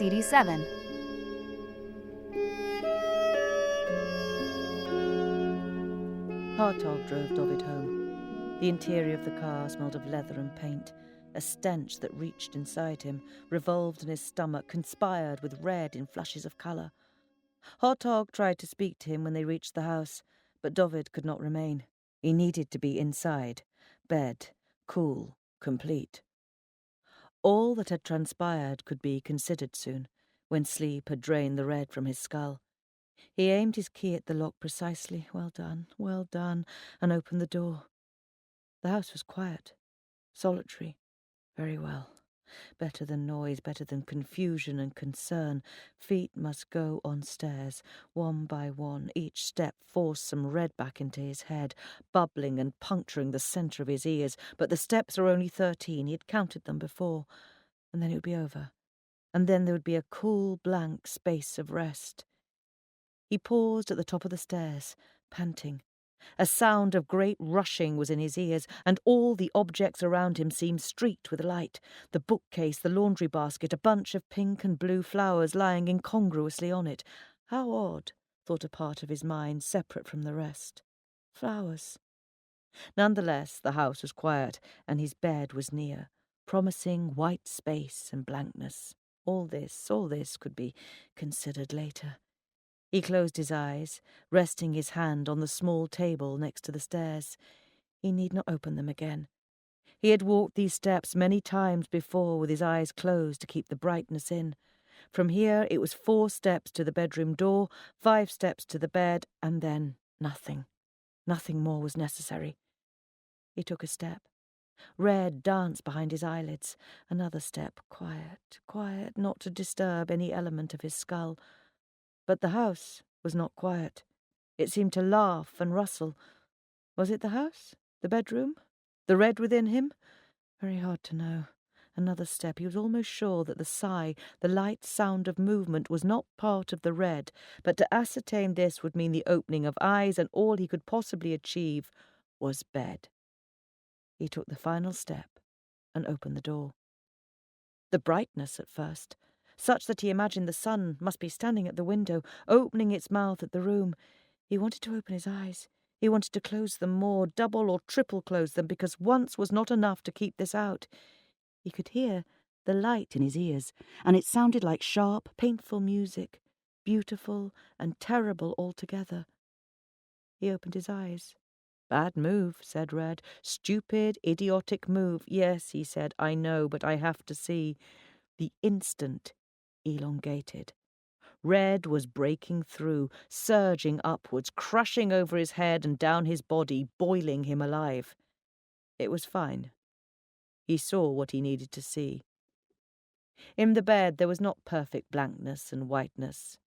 CD7. Hartog drove Dovid home. The interior of the car smelled of leather and paint. A stench that reached inside him, revolved in his stomach, conspired with red in flushes of colour. Hartog tried to speak to him when they reached the house, but Dovid could not remain. He needed to be inside, bed, cool, complete. All that had transpired could be considered soon, when sleep had drained the red from his skull. He aimed his key at the lock precisely, well done, and opened the door. The house was quiet, solitary, very well. Better than noise, better than confusion and concern. Feet must go on stairs, one by one. Each step forced some red back into his head, bubbling and puncturing the centre of his ears. But the steps were only 13. He had counted them before. And then it would be over. And then there would be a cool, blank space of rest. He paused at the top of the stairs, panting. A sound of great rushing was in his ears, and all the objects around him seemed streaked with light. The bookcase, the laundry basket, a bunch of pink and blue flowers lying incongruously on it. How odd, thought a part of his mind, separate from the rest. Flowers. Nonetheless, the house was quiet, and his bed was near, promising white space and blankness. All this could be considered later. He closed his eyes, resting his hand on the small table next to the stairs. He need not open them again. He had walked these steps many times before with his eyes closed to keep the brightness in. From here it was 4 steps to the bedroom door, 5 steps to the bed, and then nothing. Nothing more was necessary. He took a step. Red danced behind his eyelids. Another step, quiet, not to disturb any element of his skull. But the house was not quiet. It seemed to laugh and rustle. Was it the house? The bedroom? The red within him? Very hard to know. Another step. He was almost sure that the sigh, the light sound of movement, was not part of the red, but to ascertain this would mean the opening of eyes, and all he could possibly achieve was bed. He took the final step and opened the door. The brightness at first, such that he imagined the sun must be standing at the window, opening its mouth at the room. He wanted to open his eyes. He wanted to close them more, double or triple close them, because once was not enough to keep this out. He could hear the light in his ears, and it sounded like sharp, painful music, beautiful and terrible altogether. He opened his eyes. "Bad move," said Red. "Stupid, idiotic move. Yes," he said, "I know, but I have to see." The instant elongated. Red was breaking through, surging upwards, crushing over his head and down his body, boiling him alive. It was fine. He saw what he needed to see. In the bed there was not perfect blankness and whiteness.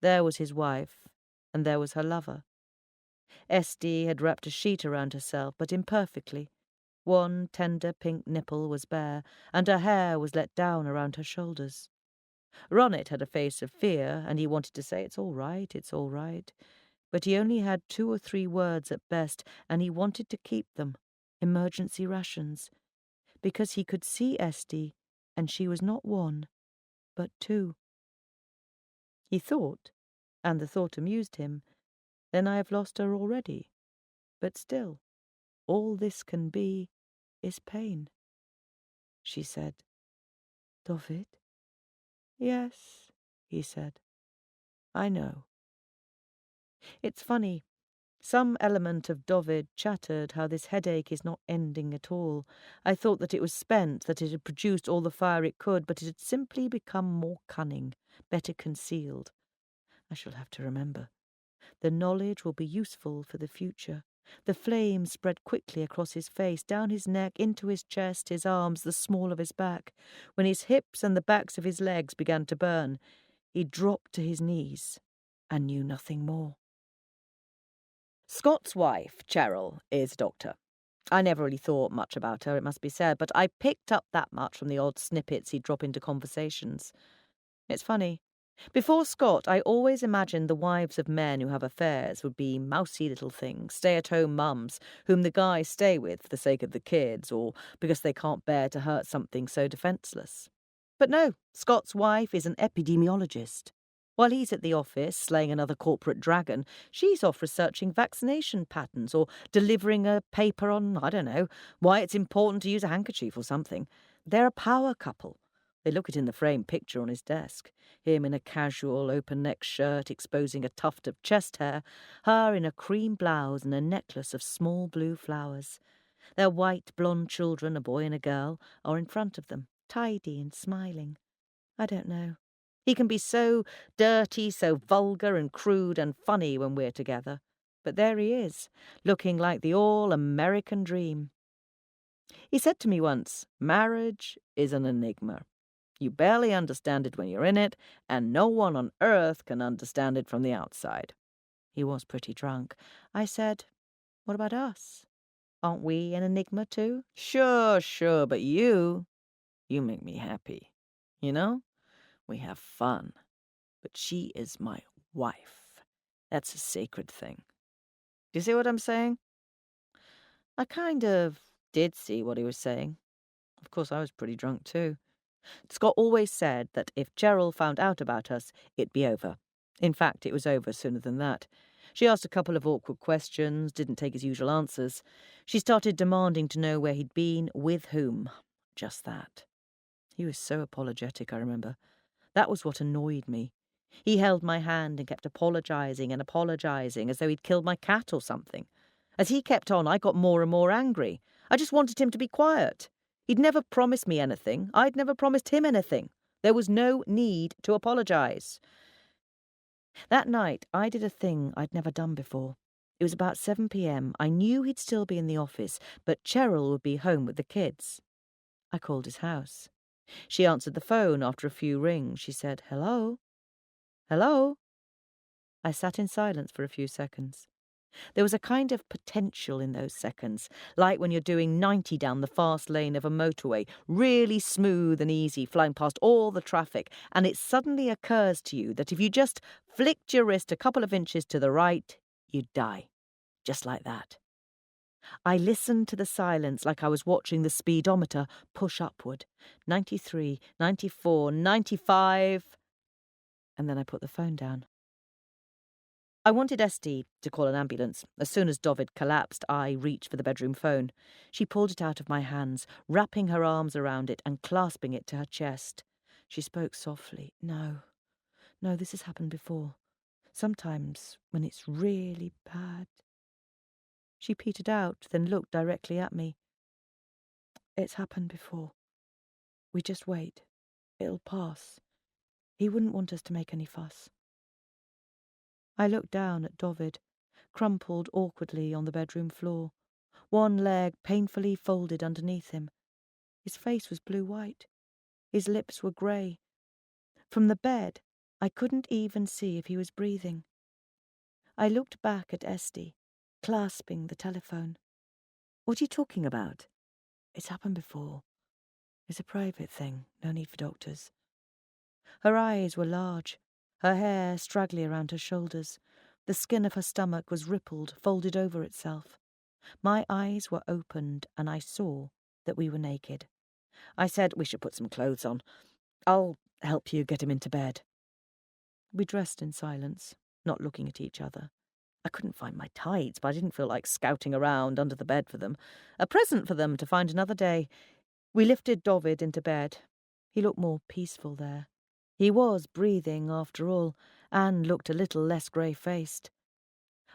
There was his wife, and there was her lover. Esty had wrapped a sheet around herself, but imperfectly. One tender pink nipple was bare, and her hair was let down around her shoulders. Ronnet had a face of fear, and he wanted to say, it's all right, but he only had 2 or 3 words at best, and he wanted to keep them, emergency rations, because he could see Esty, and she was not 1, but 2. He thought, and the thought amused him, then I have lost her already. But still, all this can be is pain. She said, "Dovid?" "Yes," he said. "I know." It's funny. Some element of Dovid chattered how this headache is not ending at all. I thought that it was spent, that it had produced all the fire it could, but it had simply become more cunning, better concealed. I shall have to remember. The knowledge will be useful for the future. The flame spread quickly across his face, down his neck, into his chest, his arms, the small of his back. When his hips and the backs of his legs began to burn, he dropped to his knees and knew nothing more. Scott's wife, Cheryl, is a doctor. I never really thought much about her, it must be said, but I picked up that much from the odd snippets he'd drop into conversations. It's funny. Before Scott, I always imagined the wives of men who have affairs would be mousy little things, stay-at-home mums, whom the guys stay with for the sake of the kids, or because they can't bear to hurt something so defenceless. But no, Scott's wife is an epidemiologist. While he's at the office slaying another corporate dragon, she's off researching vaccination patterns or delivering a paper on, I don't know, why it's important to use a handkerchief or something. They're a power couple. They look it in the framed picture on his desk. Him in a casual, open-neck shirt exposing a tuft of chest hair, her in a cream blouse and a necklace of small blue flowers. Their white, blonde children, a boy and a girl, are in front of them, tidy and smiling. I don't know. He can be so dirty, so vulgar and crude and funny when we're together. But there he is, looking like the all-American dream. He said to me once, "Marriage is an enigma. You barely understand it when you're in it, and no one on earth can understand it from the outside." He was pretty drunk. I said, "What about us? Aren't we an enigma too?" Sure, but you make me happy. You know? We have fun. But she is my wife. That's a sacred thing. Do you see what I'm saying?" I kind of did see what he was saying. Of course, I was pretty drunk too. Scott always said that if Cheryl found out about us, it'd be over. In fact, it was over sooner than that. She asked a couple of awkward questions, didn't take his usual answers. She started demanding to know where he'd been, with whom. Just that. He was so apologetic, I remember. That was what annoyed me. He held my hand and kept apologising as though he'd killed my cat or something. As he kept on, I got more and more angry. I just wanted him to be quiet. He'd never promised me anything. I'd never promised him anything. There was no need to apologise. That night, I did a thing I'd never done before. It was about 7 p.m. I knew he'd still be in the office, but Cheryl would be home with the kids. I called his house. She answered the phone after a few rings. She said, "Hello? Hello?" I sat in silence for a few seconds. There was a kind of potential in those seconds, like when you're doing 90 down the fast lane of a motorway, really smooth and easy, flying past all the traffic, and it suddenly occurs to you that if you just flicked your wrist a couple of inches to the right, you'd die. Just like that. I listened to the silence like I was watching the speedometer push upward. 93, 94, 95... And then I put the phone down. I wanted Esty to call an ambulance. As soon as Dovid collapsed, I reached for the bedroom phone. She pulled it out of my hands, wrapping her arms around it and clasping it to her chest. She spoke softly. No, this has happened before. Sometimes when it's really bad." She petered out, then looked directly at me. "It's happened before. We just wait. It'll pass. He wouldn't want us to make any fuss." I looked down at Dovid, crumpled awkwardly on the bedroom floor, one leg painfully folded underneath him. His face was blue-white. His lips were grey. From the bed, I couldn't even see if he was breathing. I looked back at Esty, clasping the telephone. "What are you talking about?" "It's happened before. It's a private thing. No need for doctors." Her eyes were large, her hair straggly around her shoulders. The skin of her stomach was rippled, folded over itself. My eyes were opened, and I saw that we were naked. I said, "We should put some clothes on. I'll help you get him into bed." We dressed in silence, not looking at each other. I couldn't find my tights, but I didn't feel like scouting around under the bed for them. A present for them to find another day. We lifted Dovid into bed. He looked more peaceful there. He was breathing, after all, and looked a little less grey-faced.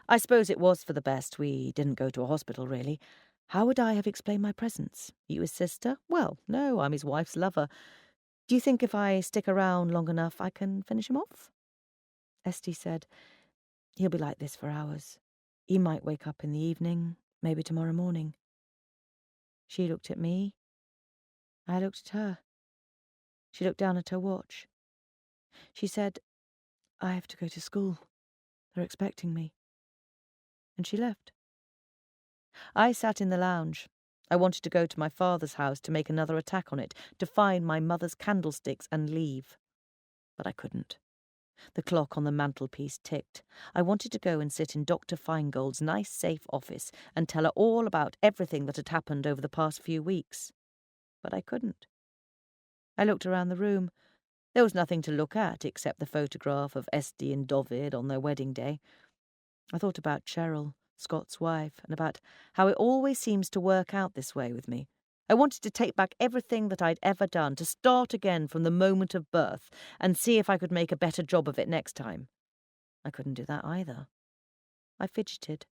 I suppose it was for the best we didn't go to a hospital, really. How would I have explained my presence? You his sister? Well, no, I'm his wife's lover. Do you think if I stick around long enough I can finish him off? Esty said, "He'll be like this for hours. He might wake up in the evening, maybe tomorrow morning." She looked at me. I looked at her. She looked down at her watch. She said, "I have to go to school. They're expecting me." And she left. I sat in the lounge. I wanted to go to my father's house to make another attack on it, to find my mother's candlesticks and leave. But I couldn't. The clock on the mantelpiece ticked. I wanted to go and sit in Dr. Feingold's nice, safe office and tell her all about everything that had happened over the past few weeks. But I couldn't. I looked around the room. There was nothing to look at except the photograph of Esty and Dovid on their wedding day. I thought about Cheryl, Scott's wife, and about how it always seems to work out this way with me. I wanted to take back everything that I'd ever done, to start again from the moment of birth, and see if I could make a better job of it next time. I couldn't do that either. I fidgeted.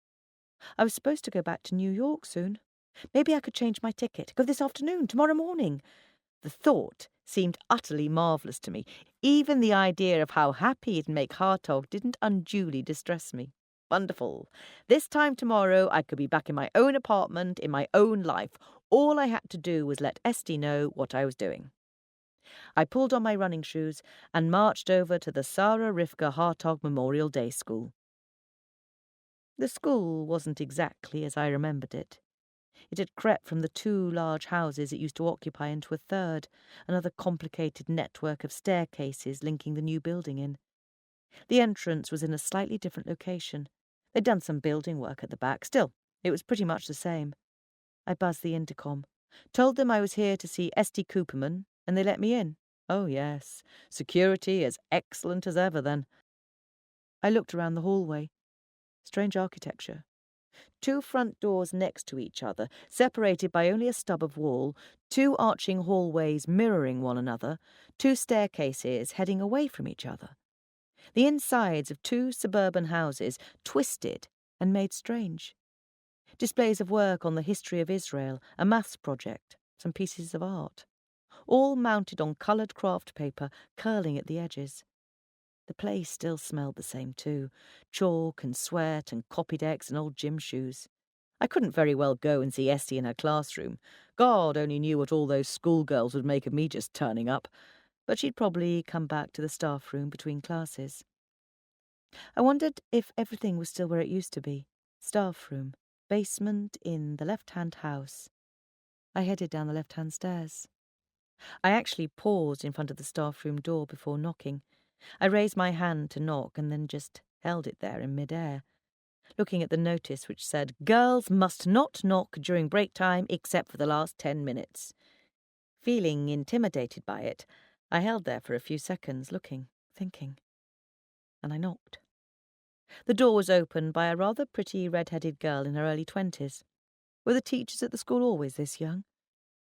I was supposed to go back to New York soon. Maybe I could change my ticket, go this afternoon, tomorrow morning. The thought seemed utterly marvellous to me. Even the idea of how happy it'd make Hartog didn't unduly distress me. Wonderful. This time tomorrow I could be back in my own apartment, in my own life. All I had to do was let Esty know what I was doing. I pulled on my running shoes and marched over to the Sarah Rivka Hartog Memorial Day School. The school wasn't exactly as I remembered it. It had crept from the 2 large houses it used to occupy into a third, another complicated network of staircases linking the new building in. The entrance was in a slightly different location. They'd done some building work at the back. Still, it was pretty much the same. I buzzed the intercom, told them I was here to see Esty Cooperman, and they let me in. Oh, yes, security as excellent as ever, then. I looked around the hallway. Strange architecture. 2 front doors next to each other, separated by only a stub of wall, 2 arching hallways mirroring one another, 2 staircases heading away from each other. The insides of 2 suburban houses twisted and made strange. Displays of work on the history of Israel, a maths project, some pieces of art, all mounted on coloured craft paper curling at the edges. The place still smelled the same too, chalk and sweat and copy decks and old gym shoes. I couldn't very well go and see Esty in her classroom. God only knew what all those schoolgirls would make of me just turning up, but she'd probably come back to the staff room between classes. I wondered if everything was still where it used to be. Staff room, basement in the left-hand house. I headed down the left-hand stairs. I actually paused in front of the staff room door before knocking. I raised my hand to knock and then just held it there in mid-air, looking at the notice which said, "Girls must not knock during break time except for the last 10 minutes. Feeling intimidated by it, I held there for a few seconds, looking, thinking. And I knocked. The door was opened by a rather pretty red-headed girl in her early 20s. Were the teachers at the school always this young?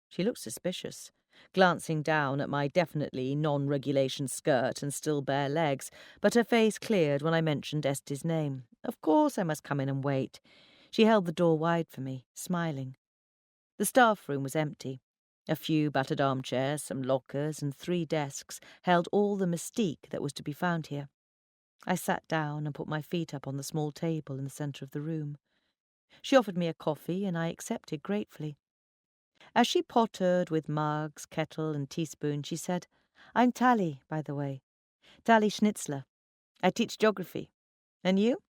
She looked suspicious, glancing down at my definitely non-regulation skirt and still bare legs, but her face cleared when I mentioned Esty's name. Of course I must come in and wait. She held the door wide for me, smiling. The staff room was empty. A few battered armchairs, some lockers, and 3 desks held all the mystique that was to be found here. I sat down and put my feet up on the small table in the centre of the room. She offered me a coffee, and I accepted gratefully. As she pottered with mugs, kettle, and teaspoon, she said, "I'm Tally, by the way. Tally Schnitzler. I teach geography. And you?"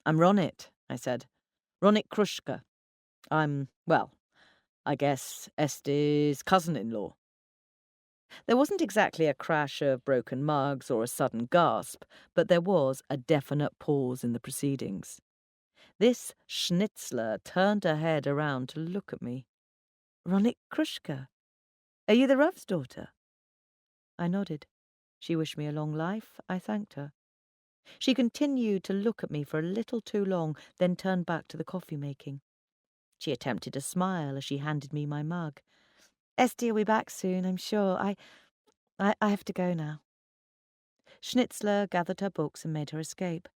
"I'm Ronit," I said. "Ronit Krushka. I'm, well, I guess Esty's cousin-in-law." There wasn't exactly a crash of broken mugs or a sudden gasp, but there was a definite pause in the proceedings. This Schnitzler turned her head around to look at me. "Ronit Krushka? Are you the Rav's daughter?" I nodded. She wished me a long life. I thanked her. She continued to look at me for a little too long, then turned back to the coffee-making. She attempted a smile as she handed me my mug. "Esty will be back soon, I'm sure. I have to go now." Schnitzler gathered her books and made her escape.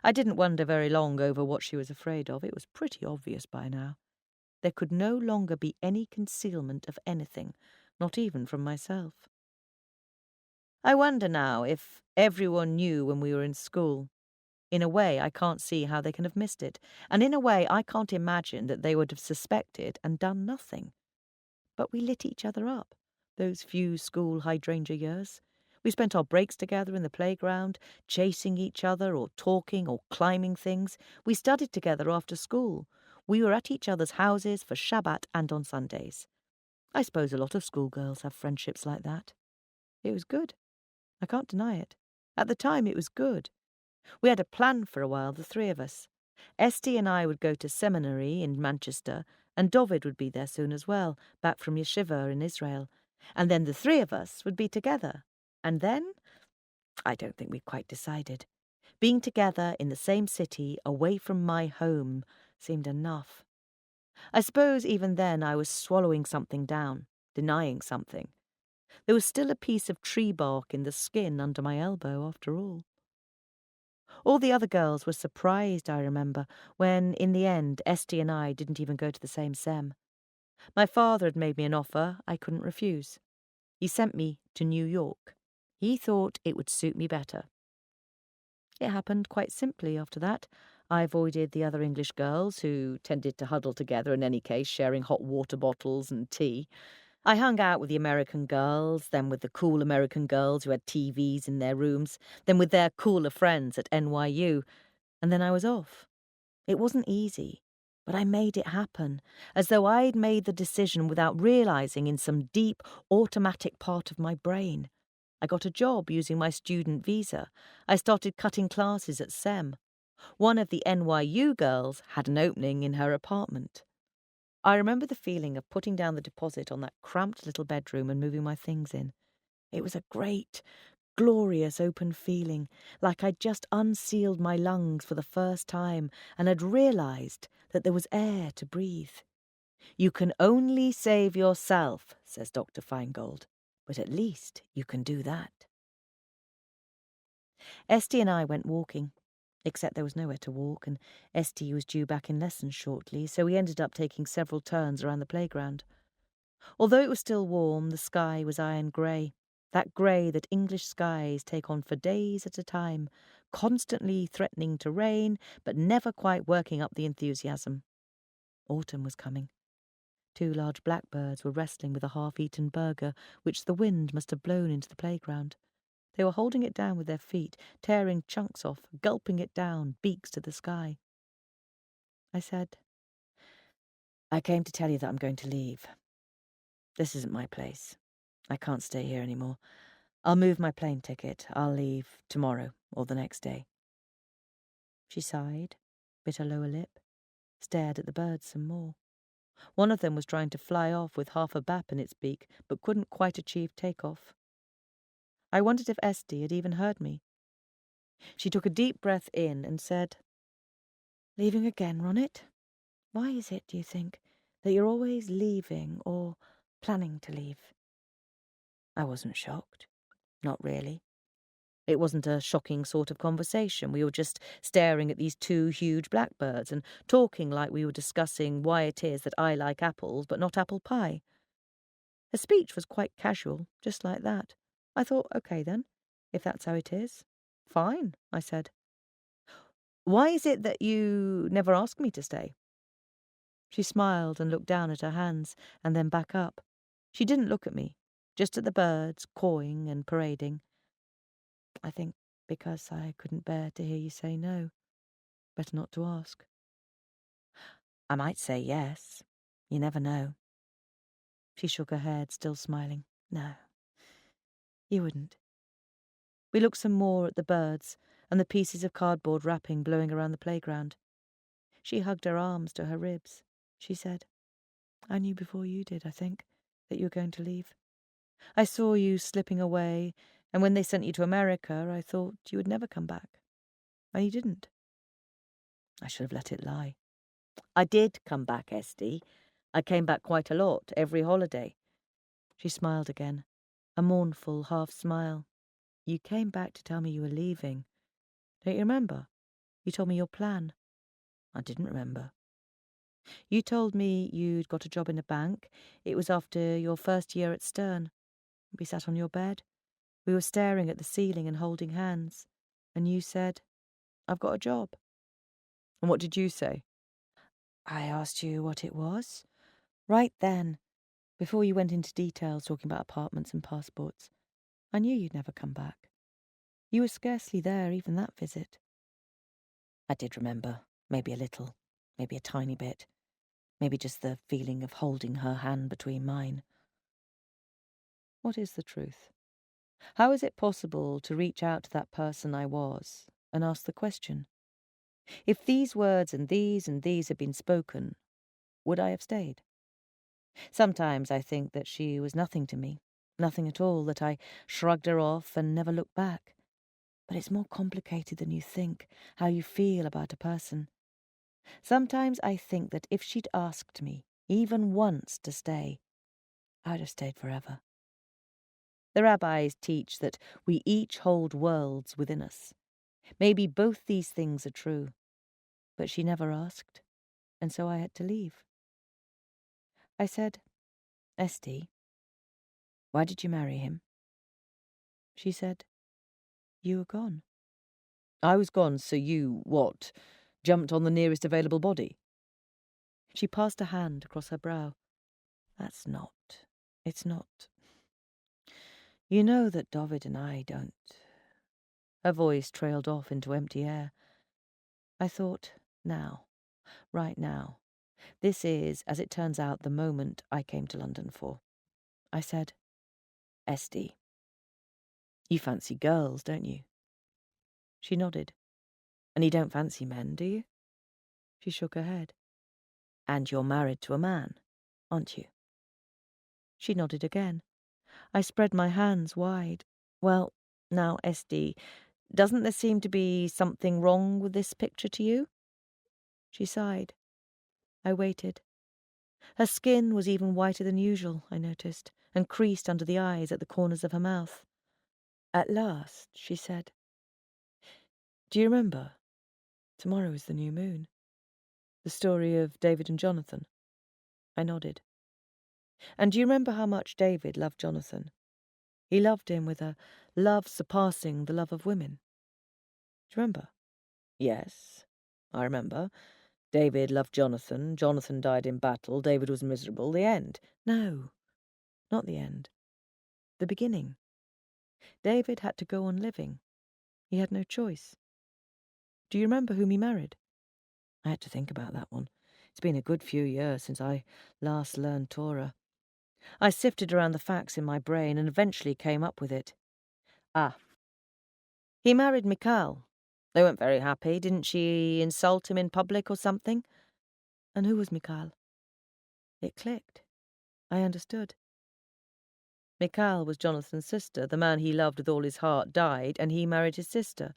I didn't wonder very long over what she was afraid of. It was pretty obvious by now. There could no longer be any concealment of anything, not even from myself. I wonder now if everyone knew when we were in school. In a way, I can't see how they can have missed it, and in a way, I can't imagine that they would have suspected and done nothing. But we lit each other up, those few school hydrangea years. We spent our breaks together in the playground, chasing each other or talking or climbing things. We studied together after school. We were at each other's houses for Shabbat and on Sundays. I suppose a lot of schoolgirls have friendships like that. It was good. I can't deny it. At the time, it was good. We had a plan for a while, the 3 of us. Esty and I would go to seminary in Manchester, and Dovid would be there soon as well, back from yeshiva in Israel. And then the three of us would be together. And then, I don't think we'd quite decided. Being together in the same city, away from my home, seemed enough. I suppose even then I was swallowing something down, denying something. There was still a piece of tree bark in the skin under my elbow, after all. All the other girls were surprised, I remember, when, in the end, Esty and I didn't even go to the same SEM. My father had made me an offer I couldn't refuse. He sent me to New York. He thought it would suit me better. It happened quite simply after that. I avoided the other English girls, who tended to huddle together in any case, sharing hot water bottles and tea. I hung out with the American girls, then with the cool American girls who had TVs in their rooms, then with their cooler friends at NYU, and then I was off. It wasn't easy, but I made it happen, as though I'd made the decision without realizing in some deep, automatic part of my brain. I got a job using my student visa. I started cutting classes at SEM. One of the NYU girls had an opening in her apartment. I remember the feeling of putting down the deposit on that cramped little bedroom and moving my things in. It was a great, glorious open feeling, like I'd just unsealed my lungs for the first time and had realized that there was air to breathe. You can only save yourself, says Dr. Feingold, but at least you can do that. Esty and I went walking, except there was nowhere to walk, and Esty was due back in lessons shortly, so we ended up taking several turns around the playground. Although it was still warm, the sky was iron grey, that grey that English skies take on for days at a time, constantly threatening to rain, but never quite working up the enthusiasm. Autumn was coming. 2 large blackbirds were wrestling with a half-eaten burger, which the wind must have blown into the playground. They were holding it down with their feet, tearing chunks off, gulping it down, beaks to the sky. I said, I came to tell you that I'm going to leave. This isn't my place. I can't stay here anymore. I'll move my plane ticket. I'll leave tomorrow or the next day. She sighed, bit her lower lip, stared at the birds some more. One of them was trying to fly off with half a bap in its beak, but couldn't quite achieve takeoff. I wondered if Esty had even heard me. She took a deep breath in and said, Leaving again, Ronit? Why is it, do you think, that you're always leaving or planning to leave? I wasn't shocked. Not really. It wasn't a shocking sort of conversation. We were just staring at these 2 huge blackbirds and talking like we were discussing why it is that I like apples but not apple pie. Her speech was quite casual, just like that. I thought, OK then, if that's how it is. Fine, I said. Why is it that you never ask me to stay? She smiled and looked down at her hands and then back up. She didn't look at me, just at the birds, cawing and parading. I think because I couldn't bear to hear you say no. Better not to ask. I might say yes. You never know. She shook her head, still smiling. No, you wouldn't. We looked some more at the birds and the pieces of cardboard wrapping blowing around the playground. She hugged her arms to her ribs. She said, I knew before you did, I think, that you were going to leave. I saw you slipping away, and when they sent you to America, I thought you would never come back. And you didn't. I should have let it lie. I did come back, Esty. I came back quite a lot, every holiday. She smiled again, a mournful half-smile. You came back to tell me you were leaving. Don't you remember? You told me your plan. I didn't remember. You told me you'd got a job in a bank. It was after your first year at Stern. We sat on your bed. We were staring at the ceiling and holding hands. And you said, I've got a job. And what did you say? I asked you what it was. Right then, before you went into details talking about apartments and passports. I knew you'd never come back. You were scarcely there even that visit. I did remember, maybe a little, maybe a tiny bit, maybe just the feeling of holding her hand between mine. What is the truth? How is it possible to reach out to that person I was and ask the question? If these words and these had been spoken, would I have stayed? Sometimes I think that she was nothing to me, Nothing at all, that I shrugged her off and never looked back. But it's more complicated than you think, how you feel about a person. Sometimes I think that if she'd asked me, even once, to stay, I'd have stayed forever. The rabbis teach that we each hold worlds within us. Maybe both these things are true. But she never asked, and so I had to leave. I said, "Esty, why did you marry him?" She said, "You were gone." "I was gone, so you, what, jumped on the nearest available body?" She passed a hand across her brow. It's not. You know that David and I don't. Her voice trailed off into empty air. I thought, right now, this is, as it turns out, the moment I came to London for. I said, "Esty, you fancy girls, don't you?" She nodded. "And you don't fancy men, do you?" She shook her head. "And you're married to a man, aren't you?" She nodded again. I spread my hands wide. "Well, now, Esty, doesn't there seem to be something wrong with this picture to you?" She sighed. I waited. Her skin was even whiter than usual, I noticed, and creased under the eyes at the corners of her mouth. At last, she said, "Do you remember? Tomorrow is the new moon. The story of David and Jonathan." I nodded. "And do you remember how much David loved Jonathan? He loved him with a love surpassing the love of women. Do you remember?" "Yes, I remember. David loved Jonathan. Jonathan died in battle. David was miserable. The end." "No, not the end. The beginning. David had to go on living. He had no choice. Do you remember whom he married?" I had to think about that one. It's been a good few years since I last learned Torah. I sifted around the facts in my brain and eventually came up with it. He married Michal. They weren't very happy. Didn't she insult him in public or something? And who was Michal? It clicked. I understood. Michal was Jonathan's sister. The man he loved with all his heart died, and he married his sister.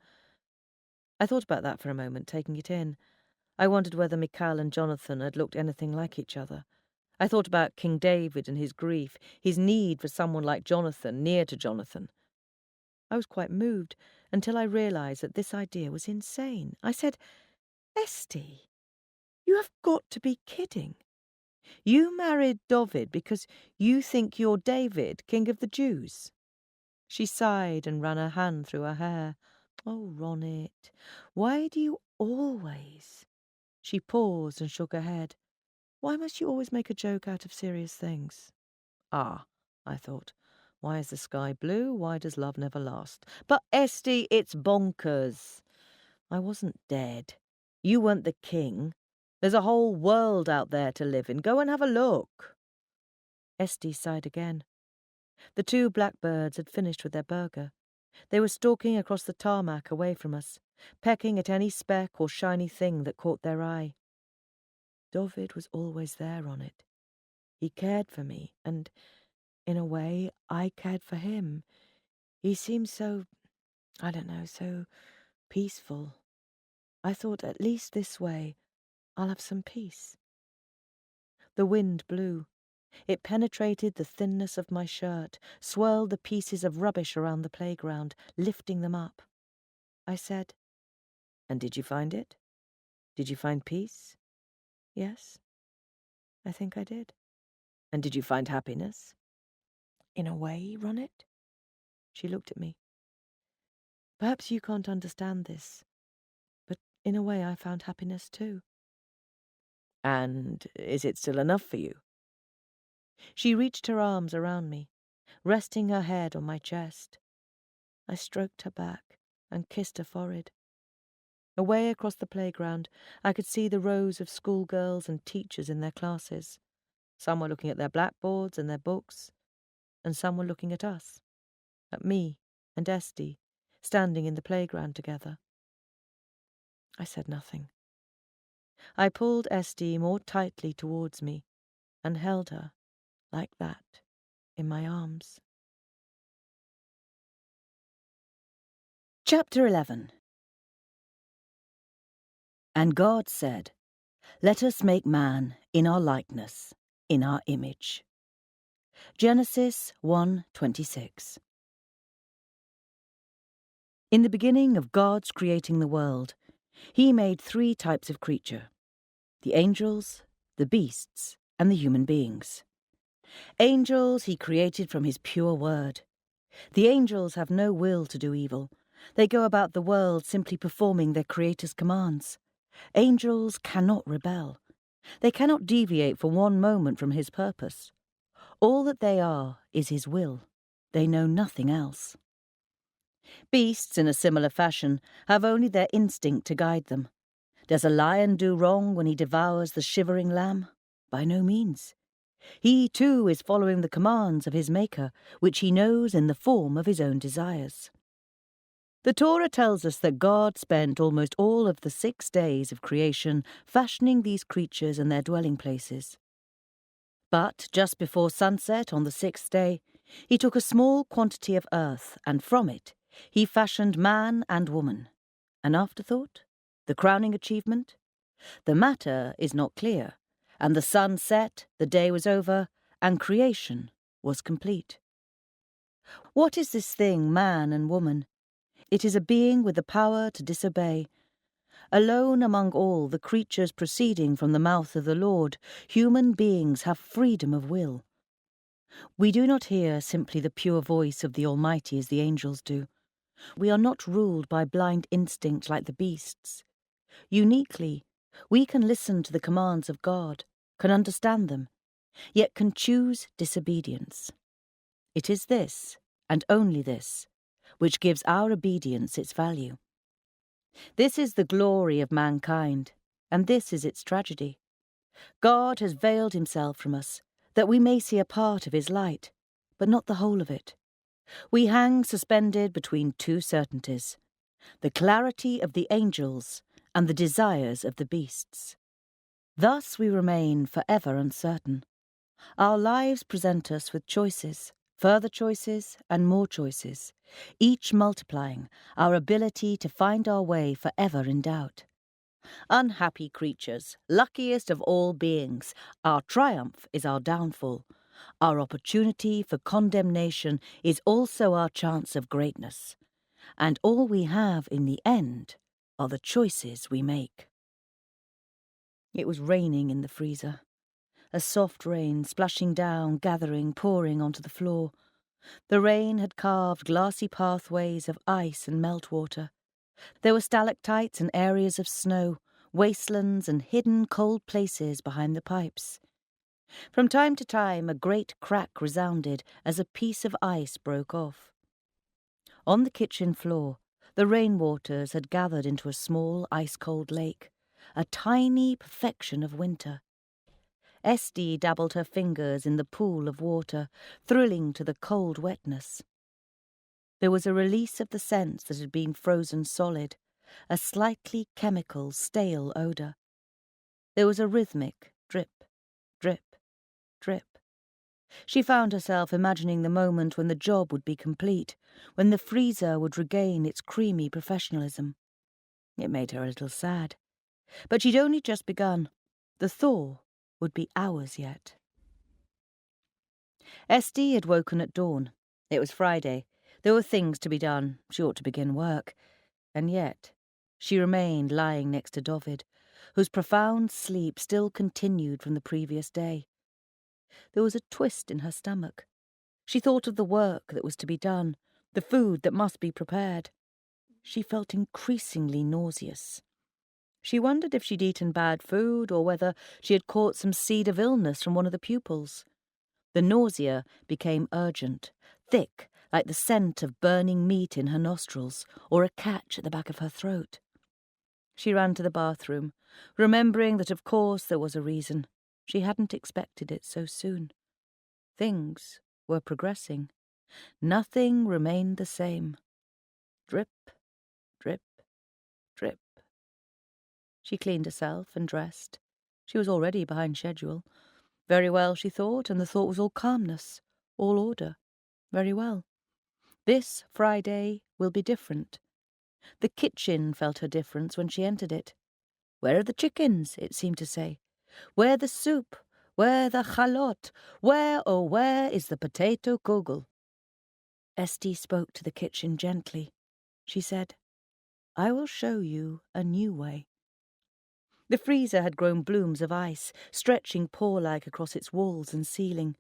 I thought about that for a moment, taking it in. I wondered whether Michal and Jonathan had looked anything like each other. I thought about King David and his grief, his need for someone like Jonathan, near to Jonathan. I was quite moved until I realised that this idea was insane. I said, "Esty, you have got to be kidding. You married David because you think you're David, king of the Jews?" She sighed and ran her hand through her hair. "Oh, Ronit, why do you always—" She paused and shook her head. "Why must you always make a joke out of serious things?" "Ah," I thought, "why is the sky blue? Why does love never last?" "But, Esty, it's bonkers. I wasn't dead. You weren't the king. There's a whole world out there to live in. Go and have a look." Esty sighed again. The two blackbirds had finished with their burger. They were stalking across the tarmac away from us, pecking at any speck or shiny thing that caught their eye. David was always there on it. He cared for me, and, in a way, I cared for him. He seemed so, I don't know, so peaceful. I thought, at least this way, I'll have some peace. The wind blew. It penetrated the thinness of my shirt, swirled the pieces of rubbish around the playground, lifting them up. I said, "And did you find it? Did you find peace?" "Yes, I think I did." "And did you find happiness?" "In a way, Ronit." She looked at me. "Perhaps you can't understand this, but in a way I found happiness too." "And is it still enough for you?" She reached her arms around me, resting her head on my chest. I stroked her back and kissed her forehead. Away across the playground, I could see the rows of schoolgirls and teachers in their classes. Some were looking at their blackboards and their books, and some were looking at us, at me and Esty, standing in the playground together. I said nothing. I pulled Esty more tightly towards me and held her, like that, in my arms. Chapter 11. And God said, "Let us make man in our likeness, in our image." Genesis 1:26. In the beginning of God's creating the world, he made 3 types of creature: the angels, the beasts, and the human beings. Angels he created from his pure word. The angels have no will to do evil. They go about the world simply performing their Creator's commands. Angels cannot rebel. They cannot deviate for one moment from his purpose. All that they are is his will. They know nothing else. Beasts, in a similar fashion, have only their instinct to guide them. Does a lion do wrong when he devours the shivering lamb? By no means. He, too, is following the commands of his Maker, which he knows in the form of his own desires. The Torah tells us that God spent almost all of the 6 days of creation fashioning these creatures and their dwelling places. But just before sunset on the 6th day, he took a small quantity of earth, and from it he fashioned man and woman. An afterthought? The crowning achievement? The matter is not clear, and the sun set, the day was over, and creation was complete. What is this thing, man and woman? It is a being with the power to disobey. Alone among all the creatures proceeding from the mouth of the Lord, human beings have freedom of will. We do not hear simply the pure voice of the Almighty as the angels do. We are not ruled by blind instinct like the beasts. Uniquely, we can listen to the commands of God, can understand them, yet can choose disobedience. It is this, and only this, which gives our obedience its value. This is the glory of mankind, and this is its tragedy. God has veiled himself from us, that we may see a part of his light, but not the whole of it. We hang suspended between 2 certainties: the clarity of the angels and the desires of the beasts. Thus we remain forever uncertain. Our lives present us with choices, further choices and more choices, each multiplying our ability to find our way forever in doubt. Unhappy creatures, luckiest of all beings, our triumph is our downfall. Our opportunity for condemnation is also our chance of greatness. And all we have in the end are the choices we make. It was raining in the freezer. A soft rain splashing down, gathering, pouring onto the floor. The rain had carved glassy pathways of ice and meltwater. There were stalactites and areas of snow, wastelands and hidden cold places behind the pipes. From time to time a great crack resounded as a piece of ice broke off. On the kitchen floor, the rainwaters had gathered into a small ice-cold lake, a tiny perfection of winter. Esty dabbled her fingers in the pool of water, thrilling to the cold wetness. There was a release of the scents that had been frozen solid, a slightly chemical, stale odour. There was a rhythmic drip, drip, drip. She found herself imagining the moment when the job would be complete, when the freezer would regain its creamy professionalism. It made her a little sad. But she'd only just begun. The thaw would be hours yet. Esty had woken at dawn. It was Friday. There were things to be done. She ought to begin work. And yet she remained lying next to Dovid, whose profound sleep still continued from the previous day. There was a twist in her stomach. She thought of the work that was to be done, the food that must be prepared. She felt increasingly nauseous. She wondered if she'd eaten bad food or whether she had caught some seed of illness from one of the pupils. The nausea became urgent, thick, like the scent of burning meat in her nostrils or a catch at the back of her throat. She ran to the bathroom, remembering that of course there was a reason. She hadn't expected it so soon. Things were progressing. Nothing remained the same. Drip, drip, drip. She cleaned herself and dressed. She was already behind schedule. Very well, she thought, and the thought was all calmness, all order. Very well. This Friday will be different. The kitchen felt her difference when she entered it. "Where are the chickens?" it seemed to say. "Where the soup? Where the chalot? Where, oh where is the potato kugel?" Esty spoke to the kitchen gently. She said, "I will show you a new way." The freezer had grown blooms of ice, stretching paw-like across its walls and ceiling.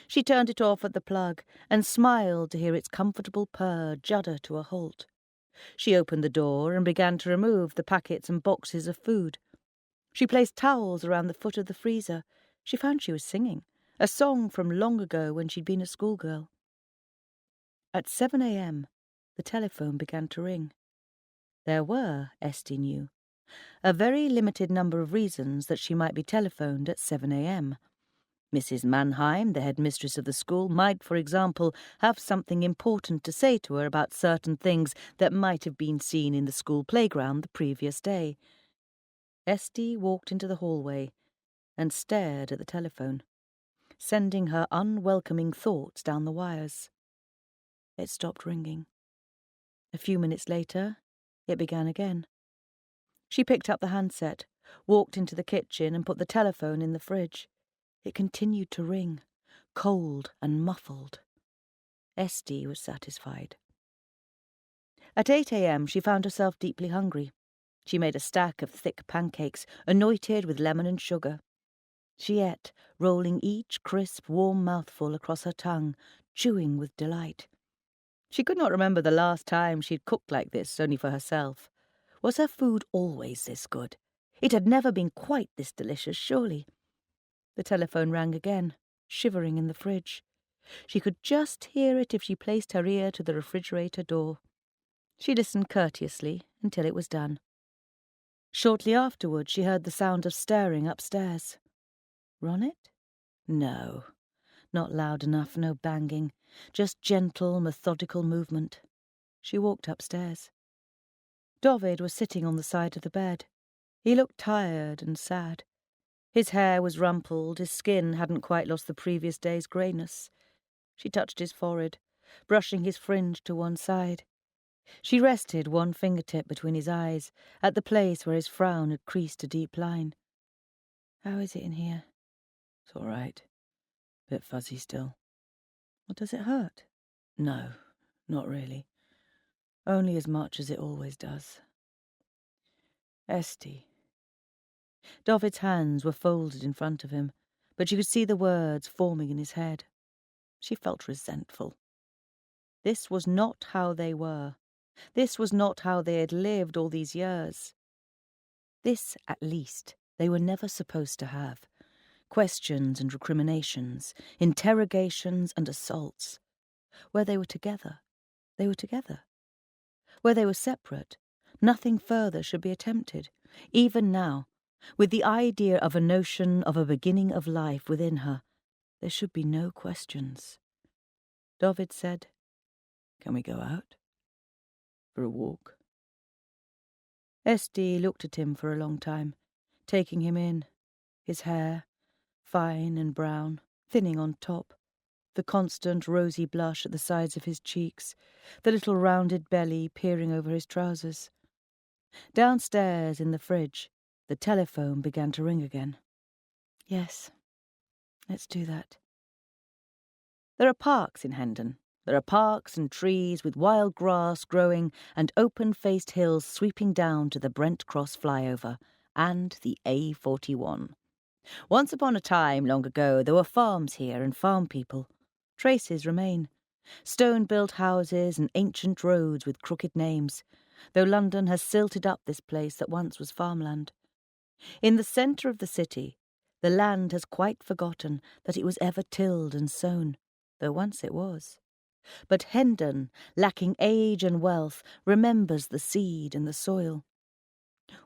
She turned it off at the plug and smiled to hear its comfortable purr judder to a halt. She opened the door and began to remove the packets and boxes of food. She placed towels around the foot of the freezer. She found she was singing, a song from long ago when she'd been a schoolgirl. At 7 a.m., the telephone began to ring. There were, Esty knew, a very limited number of reasons that she might be telephoned at 7 a.m. Mrs. Mannheim, the headmistress of the school, might, for example, have something important to say to her about certain things that might have been seen in the school playground the previous day. Esty walked into the hallway and stared at the telephone, sending her unwelcoming thoughts down the wires. It stopped ringing. A few minutes later, it began again. She picked up the handset, walked into the kitchen and put the telephone in the fridge. It continued to ring, cold and muffled. Esty was satisfied. At 8 a.m. she found herself deeply hungry. She made a stack of thick pancakes, anointed with lemon and sugar. She ate, rolling each crisp, warm mouthful across her tongue, chewing with delight. She could not remember the last time she'd cooked like this, only for herself. Was her food always this good? It had never been quite this delicious, surely. The telephone rang again, shivering in the fridge. She could just hear it if she placed her ear to the refrigerator door. She listened courteously until it was done. Shortly afterward, she heard the sound of stirring upstairs. Ronit? No. Not loud enough, no banging. Just gentle, methodical movement. She walked upstairs. David was sitting on the side of the bed. He looked tired and sad. His hair was rumpled, his skin hadn't quite lost the previous day's greyness. She touched his forehead, brushing his fringe to one side. She rested one fingertip between his eyes, at the place where his frown had creased a deep line. "How is it in here?" "It's all right. Bit fuzzy still." "Well, does it hurt?" "No, not really. Only as much as it always does." "Esty." David's hands were folded in front of him, but she could see the words forming in his head. She felt resentful. This was not how they were. This was not how they had lived all these years. This, at least, they were never supposed to have. Questions and recriminations, interrogations and assaults. Where they were together, they were together. Where they were separate, nothing further should be attempted. Even now, with the idea of a notion of a beginning of life within her, there should be no questions. David said, "Can we go out? For a walk?" Esty looked at him for a long time, taking him in. His hair, fine and brown, thinning on top, the constant rosy blush at the sides of his cheeks, the little rounded belly peering over his trousers. Downstairs in the fridge, the telephone began to ring again. "Yes, let's do that." There are parks in Hendon. There are parks and trees with wild grass growing and open-faced hills sweeping down to the Brent Cross flyover and the A41. Once upon a time, long ago, there were farms here and farm people. Traces remain. Stone-built houses and ancient roads with crooked names, though London has silted up this place that once was farmland. In the centre of the city, the land has quite forgotten that it was ever tilled and sown, though once it was. But Hendon, lacking age and wealth, remembers the seed and the soil.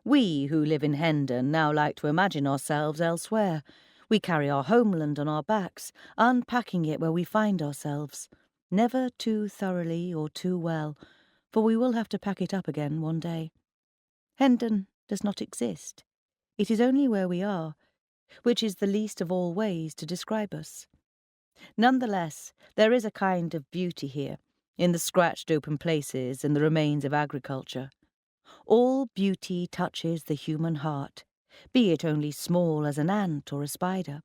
We who live in Hendon now like to imagine ourselves elsewhere. We carry our homeland on our backs, unpacking it where we find ourselves, never too thoroughly or too well, for we will have to pack it up again one day. Hendon does not exist. It is only where we are, which is the least of all ways to describe us. Nonetheless, there is a kind of beauty here, in the scratched open places and the remains of agriculture. All beauty touches the human heart, be it only small as an ant or a spider.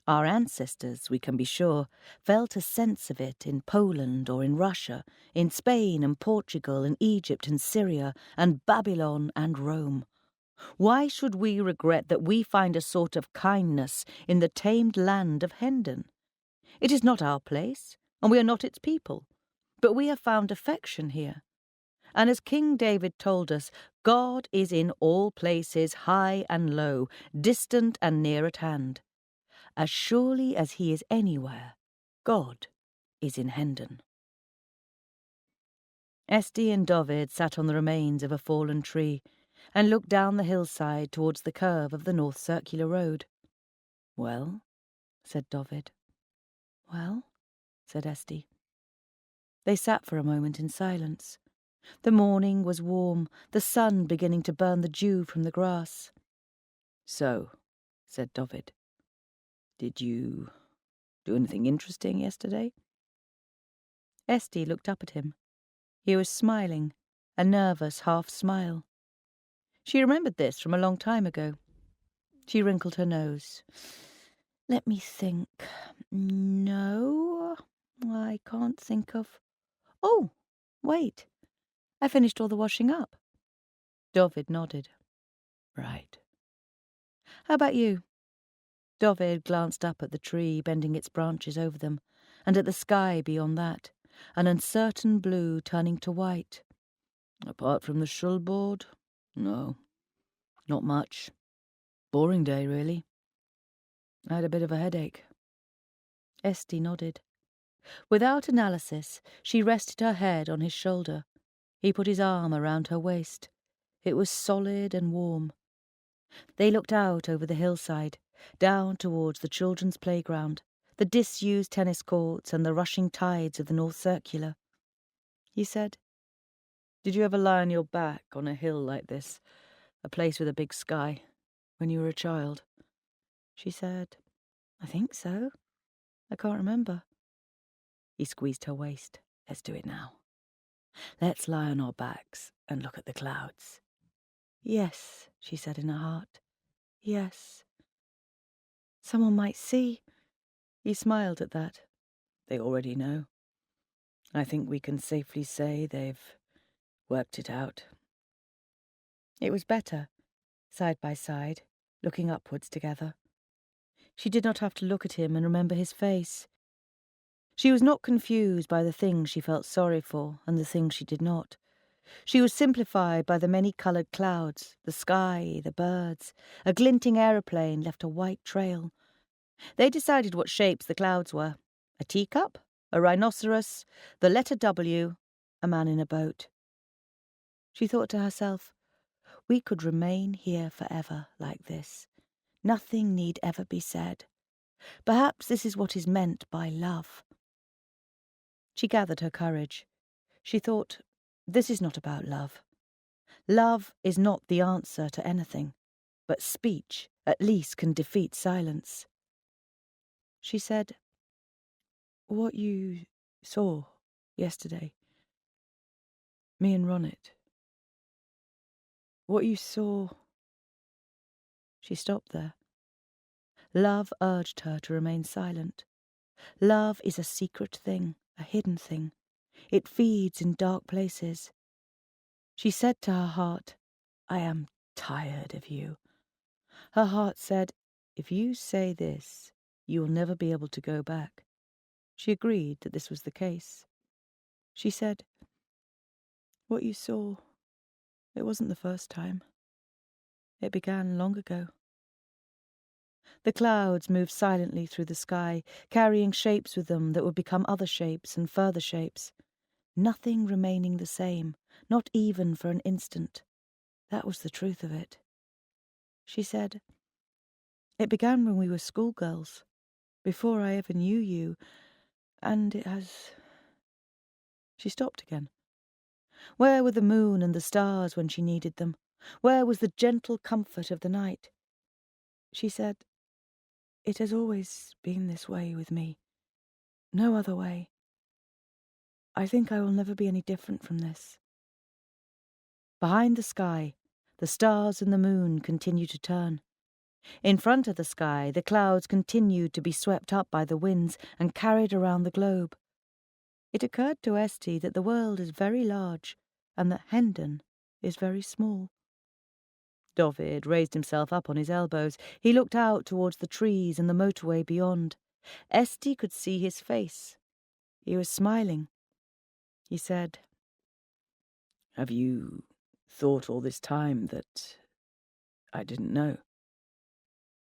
Our ancestors, we can be sure, felt a sense of it in Poland or in Russia, in Spain and Portugal and Egypt and Syria and Babylon and Rome. Why should we regret that we find a sort of kindness in the tamed land of Hendon? It is not our place, and we are not its people, but we have found affection here. And as King David told us, God is in all places, high and low, distant and near at hand. As surely as he is anywhere, God is in Hendon. Esti and Dovid sat on the remains of a fallen tree and looked down the hillside towards the curve of the North Circular Road. "Well?" said Dovid. "Well?" said Esti. They sat for a moment in silence. The morning was warm, the sun beginning to burn the dew from the grass. "So," said Dovid, "did you do anything interesting yesterday?" Esti looked up at him. He was smiling, a nervous half-smile. She remembered this from a long time ago. She wrinkled her nose. "Let me think. No, I can't think of... Oh, wait. I finished all the washing up." Dovid nodded. "Right. How about you?" Dovid glanced up at the tree, bending its branches over them, and at the sky beyond that, an uncertain blue turning to white. "Apart from the shulboard, no, not much. Boring day, really. I had a bit of a headache." Esti nodded. Without analysis, she rested her head on his shoulder. He put his arm around her waist. It was solid and warm. They looked out over the hillside, down towards the children's playground, the disused tennis courts and the rushing tides of the North Circular. He said, "Did you ever lie on your back on a hill like this, a place with a big sky, when you were a child?" She said, "I think so. I can't remember." He squeezed her waist. "Let's do it now. Let's lie on our backs and look at the clouds." "Yes," she said in her heart. "Yes." "Someone might see." He smiled at that. "They already know. I think we can safely say they've worked it out." It was better, side by side, looking upwards together. She did not have to look at him and remember his face. She was not confused by the things she felt sorry for and the things she did not. She was simplified by the many-coloured clouds, the sky, the birds. A glinting aeroplane left a white trail. They decided what shapes the clouds were. A teacup, a rhinoceros, the letter W, a man in a boat. She thought to herself, we could remain here forever like this. Nothing need ever be said. Perhaps this is what is meant by love. She gathered her courage. She thought, this is not about love. Love is not the answer to anything, but speech at least can defeat silence. She said, what you saw yesterday, me and Ronit, what you saw... She stopped there. Love urged her to remain silent. Love is a secret thing, a hidden thing. It feeds in dark places. She said to her heart, I am tired of you. Her heart said, if you say this, you will never be able to go back. She agreed that this was the case. She said, what you saw, it wasn't the first time. It began long ago. The clouds moved silently through the sky, carrying shapes with them that would become other shapes and further shapes. Nothing remaining the same, not even for an instant. That was the truth of it. She said, it began when we were schoolgirls, before I ever knew you, and it has... She stopped again. Where were the moon and the stars when she needed them? Where was the gentle comfort of the night? She said, it has always been this way with me. No other way. I think I will never be any different from this. Behind the sky, the stars and the moon continue to turn. In front of the sky, the clouds continued to be swept up by the winds and carried around the globe. It occurred to Esty that the world is very large and that Hendon is very small. Dovid raised himself up on his elbows. He looked out towards the trees and the motorway beyond. Esty could see his face. He was smiling. He said, "Have you thought all this time that I didn't know?"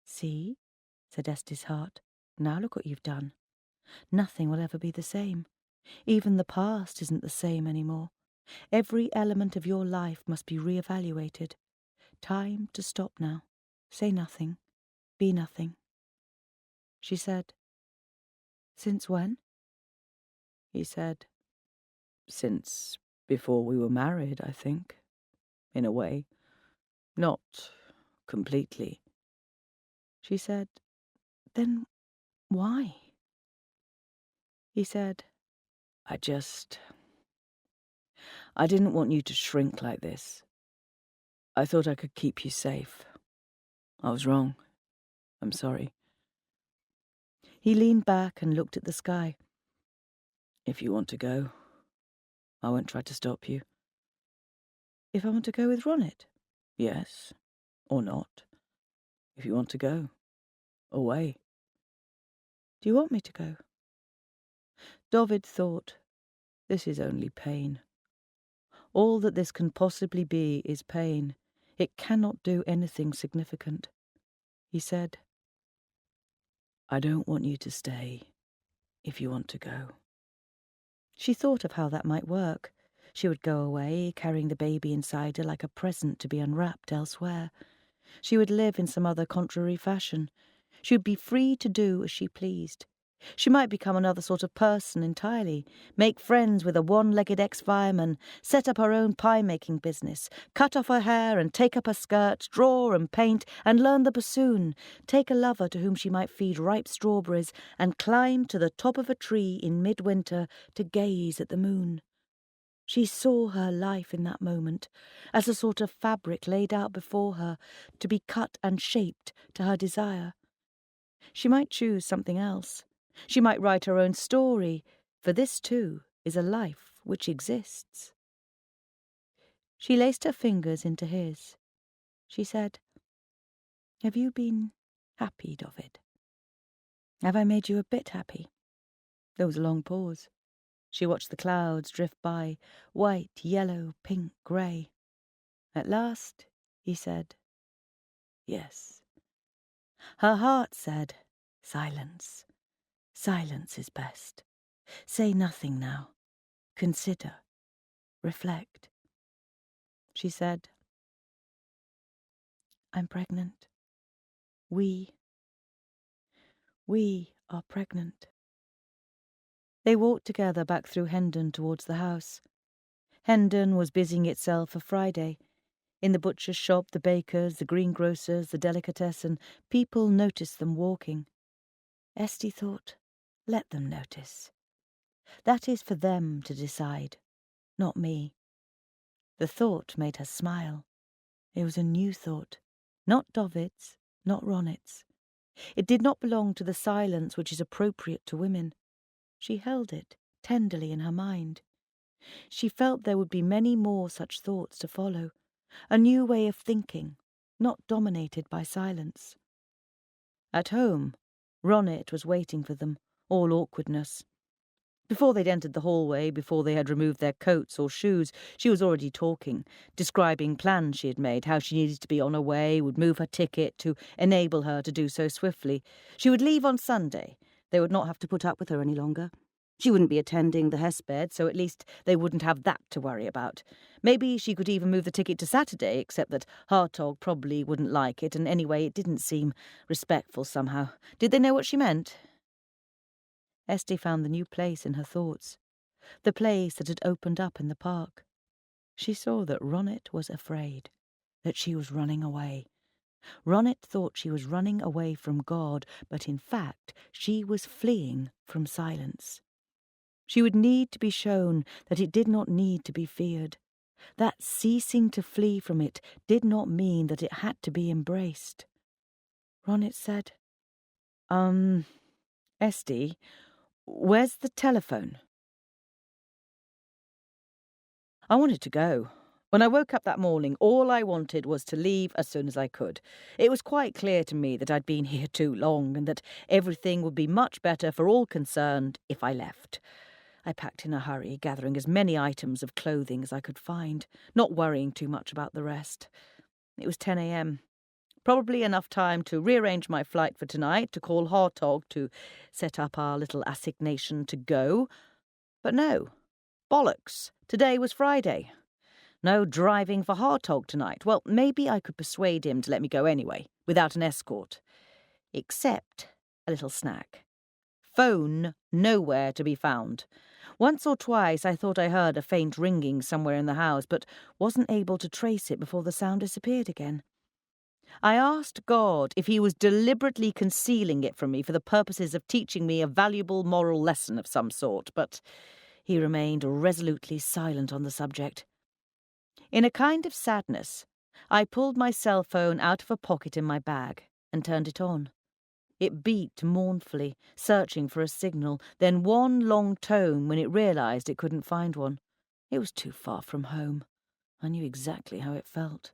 "See," said Esty's heart. "Now look what you've done. Nothing will ever be the same. Even the past isn't the same anymore. Every element of your life must be re-evaluated. Time to stop now. Say nothing. Be nothing." She said, "Since when?" He said, "Since before we were married, I think. In a way. Not completely." She said, "Then why?" He said, I didn't want you to shrink like this. I thought I could keep you safe. I was wrong. I'm sorry." He leaned back and looked at the sky. "If you want to go, I won't try to stop you." "If I want to go with Ronit?" "Yes, or not. If you want to go, away." "Do you want me to go?" Dovid thought, this is only pain. All that this can possibly be is pain. It cannot do anything significant. He said, "I don't want you to stay if you want to go." She thought of how that might work. She would go away, carrying the baby inside her like a present to be unwrapped elsewhere. She would live in some other contrary fashion. She would be free to do as she pleased. She might become another sort of person entirely, make friends with a one-legged ex-fireman, set up her own pie-making business, cut off her hair and take up her skirt, draw and paint and learn the bassoon, take a lover to whom she might feed ripe strawberries and climb to the top of a tree in midwinter to gaze at the moon. She saw her life in that moment as a sort of fabric laid out before her to be cut and shaped to her desire. She might choose something else. She might write her own story, for this too is a life which exists. She laced her fingers into his. She said, "Have you been happy, Dovid? Have I made you a bit happy?" There was a long pause. She watched the clouds drift by, white, yellow, pink, grey. At last he said, "Yes." Her heart said, "Silence. Silence is best. Say nothing now. Consider. Reflect." She said, "I'm pregnant. We are pregnant." They walked together back through Hendon towards the house. Hendon was busying itself for Friday. In the butcher's shop, the baker's, the greengrocer's, the delicatessen, people noticed them walking. Esty thought, let them notice. That is for them to decide, not me. The thought made her smile. It was a new thought, not Dovid's, not Ronit's. It did not belong to the silence which is appropriate to women. She held it tenderly in her mind. She felt there would be many more such thoughts to follow, a new way of thinking, not dominated by silence. At home, Ronit was waiting for them, all awkwardness. Before they'd entered the hallway, before they had removed their coats or shoes, she was already talking, describing plans she had made, how she needed to be on her way, would move her ticket to enable her to do so swiftly. She would leave on Sunday. They would not have to put up with her any longer. She wouldn't be attending the Hesped, so at least they wouldn't have that to worry about. Maybe she could even move the ticket to Saturday, except that Hartog probably wouldn't like it, and anyway it didn't seem respectful somehow. Did they know what she meant? Esty found the new place in her thoughts, the place that had opened up in the park. She saw that Ronit was afraid, that she was running away. Ronit thought she was running away from God, but in fact she was fleeing from silence. She would need to be shown that it did not need to be feared. That ceasing to flee from it did not mean that it had to be embraced. Ronit said, Esty, where's the telephone? I wanted to go. When I woke up that morning, all I wanted was to leave as soon as I could. It was quite clear to me that I'd been here too long and that everything would be much better for all concerned if I left. I packed in a hurry, gathering as many items of clothing as I could find, not worrying too much about the rest. It was 10 a.m. Probably enough time to rearrange my flight for tonight, to call Hartog to set up our little assignation to go. But no. Bollocks. Today was Friday. No driving for Hartog tonight. Well, maybe I could persuade him to let me go anyway, without an escort. Except a little snack. Phone nowhere to be found. Once or twice I thought I heard a faint ringing somewhere in the house, but wasn't able to trace it before the sound disappeared again. I asked God if he was deliberately concealing it from me for the purposes of teaching me a valuable moral lesson of some sort, but he remained resolutely silent on the subject. In a kind of sadness, I pulled my cell phone out of a pocket in my bag and turned it on. It beat mournfully, searching for a signal, then one long tone when it realised it couldn't find one. It was too far from home. I knew exactly how it felt.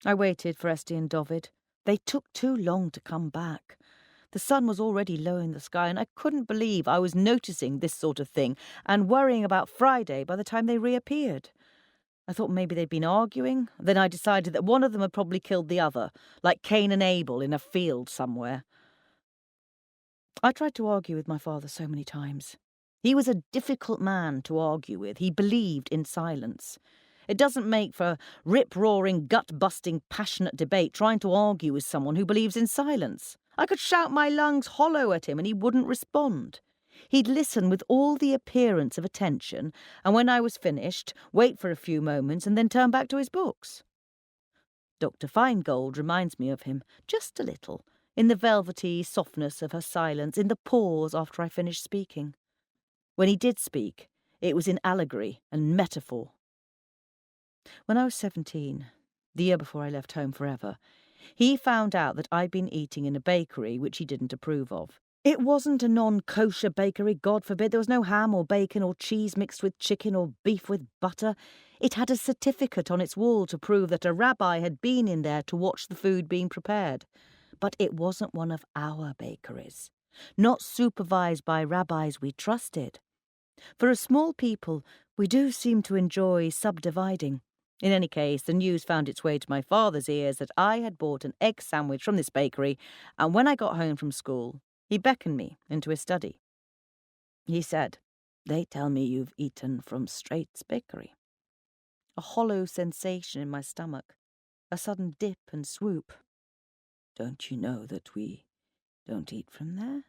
I waited for Esty and Dovid. They took too long to come back. The sun was already low in the sky, and I couldn't believe I was noticing this sort of thing and worrying about Friday by the time they reappeared. I thought maybe they'd been arguing. Then I decided that one of them had probably killed the other, like Cain and Abel in a field somewhere. I tried to argue with my father so many times. He was a difficult man to argue with. He believed in silence. It doesn't make for rip-roaring, gut-busting, passionate debate trying to argue with someone who believes in silence. I could shout my lungs hollow at him and he wouldn't respond. He'd listen with all the appearance of attention, and when I was finished, wait for a few moments and then turn back to his books. Dr. Feingold reminds me of him, just a little, in the velvety softness of her silence, in the pause after I finished speaking. When he did speak, it was in allegory and metaphor. When I was 17, the year before I left home forever, he found out that I'd been eating in a bakery which he didn't approve of. It wasn't a non-kosher bakery, God forbid. There was no ham or bacon or cheese mixed with chicken or beef with butter. It had a certificate on its wall to prove that a rabbi had been in there to watch the food being prepared. But it wasn't one of our bakeries, not supervised by rabbis we trusted. For a small people, we do seem to enjoy subdividing. In any case, the news found its way to my father's ears that I had bought an egg sandwich from this bakery, and when I got home from school, he beckoned me into his study. He said, "They tell me you've eaten from Straight's Bakery." A hollow sensation in my stomach, a sudden dip and swoop. "Don't you know that we don't eat from there?"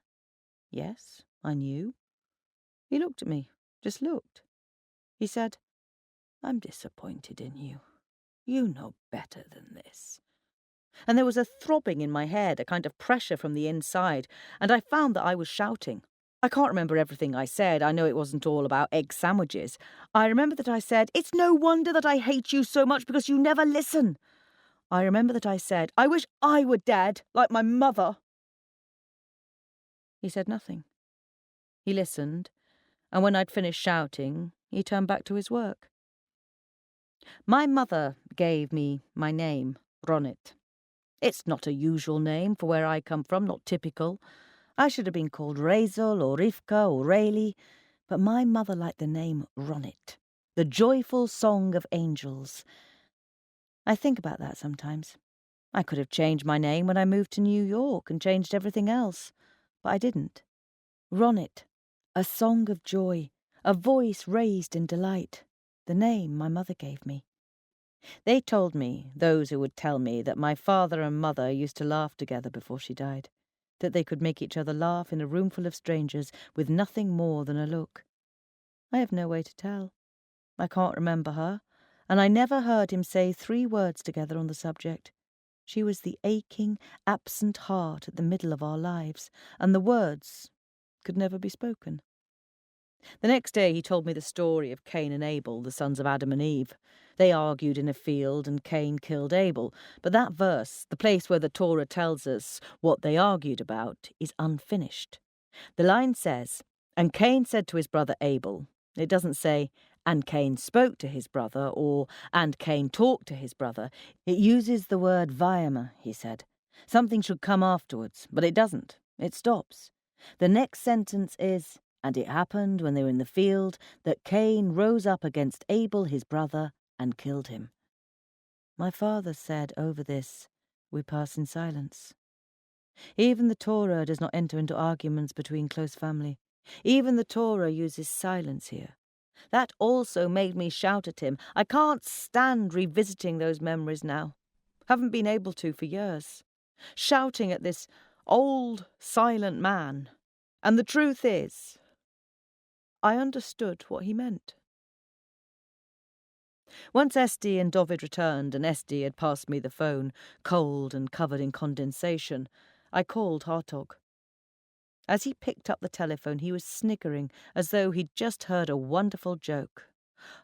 Yes, I knew. He looked at me, just looked. He said, "I'm disappointed in you. You know better than this." And there was a throbbing in my head, a kind of pressure from the inside, and I found that I was shouting. I can't remember everything I said. I know it wasn't all about egg sandwiches. I remember that I said, "It's no wonder that I hate you so much because you never listen." I remember that I said, "I wish I were dead, like my mother." He said nothing. He listened, and when I'd finished shouting, he turned back to his work. My mother gave me my name, Ronit. It's not a usual name for where I come from, not typical. I should have been called Razel or Rivka or Rayleigh, but my mother liked the name Ronit, the joyful song of angels. I think about that sometimes. I could have changed my name when I moved to New York and changed everything else, but I didn't. Ronit, a song of joy, a voice raised in delight, the name my mother gave me. They told me, those who would tell me, that my father and mother used to laugh together before she died, that they could make each other laugh in a room full of strangers with nothing more than a look. I have no way to tell. I can't remember her, and I never heard him say 3 words together on the subject. She was the aching, absent heart at the middle of our lives, and the words could never be spoken. The next day he told me the story of Cain and Abel, the sons of Adam and Eve. They argued in a field and Cain killed Abel. But that verse, the place where the Torah tells us what they argued about, is unfinished. The line says, "And Cain said to his brother Abel." It doesn't say, "And Cain spoke to his brother," or "And Cain talked to his brother." It uses the word vayama, he said. Something should come afterwards, but it doesn't. It stops. The next sentence is, "And it happened when they were in the field that Cain rose up against Abel his brother and killed him." My father said over this, we pass in silence. Even the Torah does not enter into arguments between close family. Even the Torah uses silence here. That also made me shout at him. I can't stand revisiting those memories now. Haven't been able to for years. Shouting at this old, silent man. And the truth is, I understood what he meant. Once Esty and Dovid returned and Esty had passed me the phone, cold and covered in condensation, I called Hartog. As he picked up the telephone, he was sniggering as though he'd just heard a wonderful joke.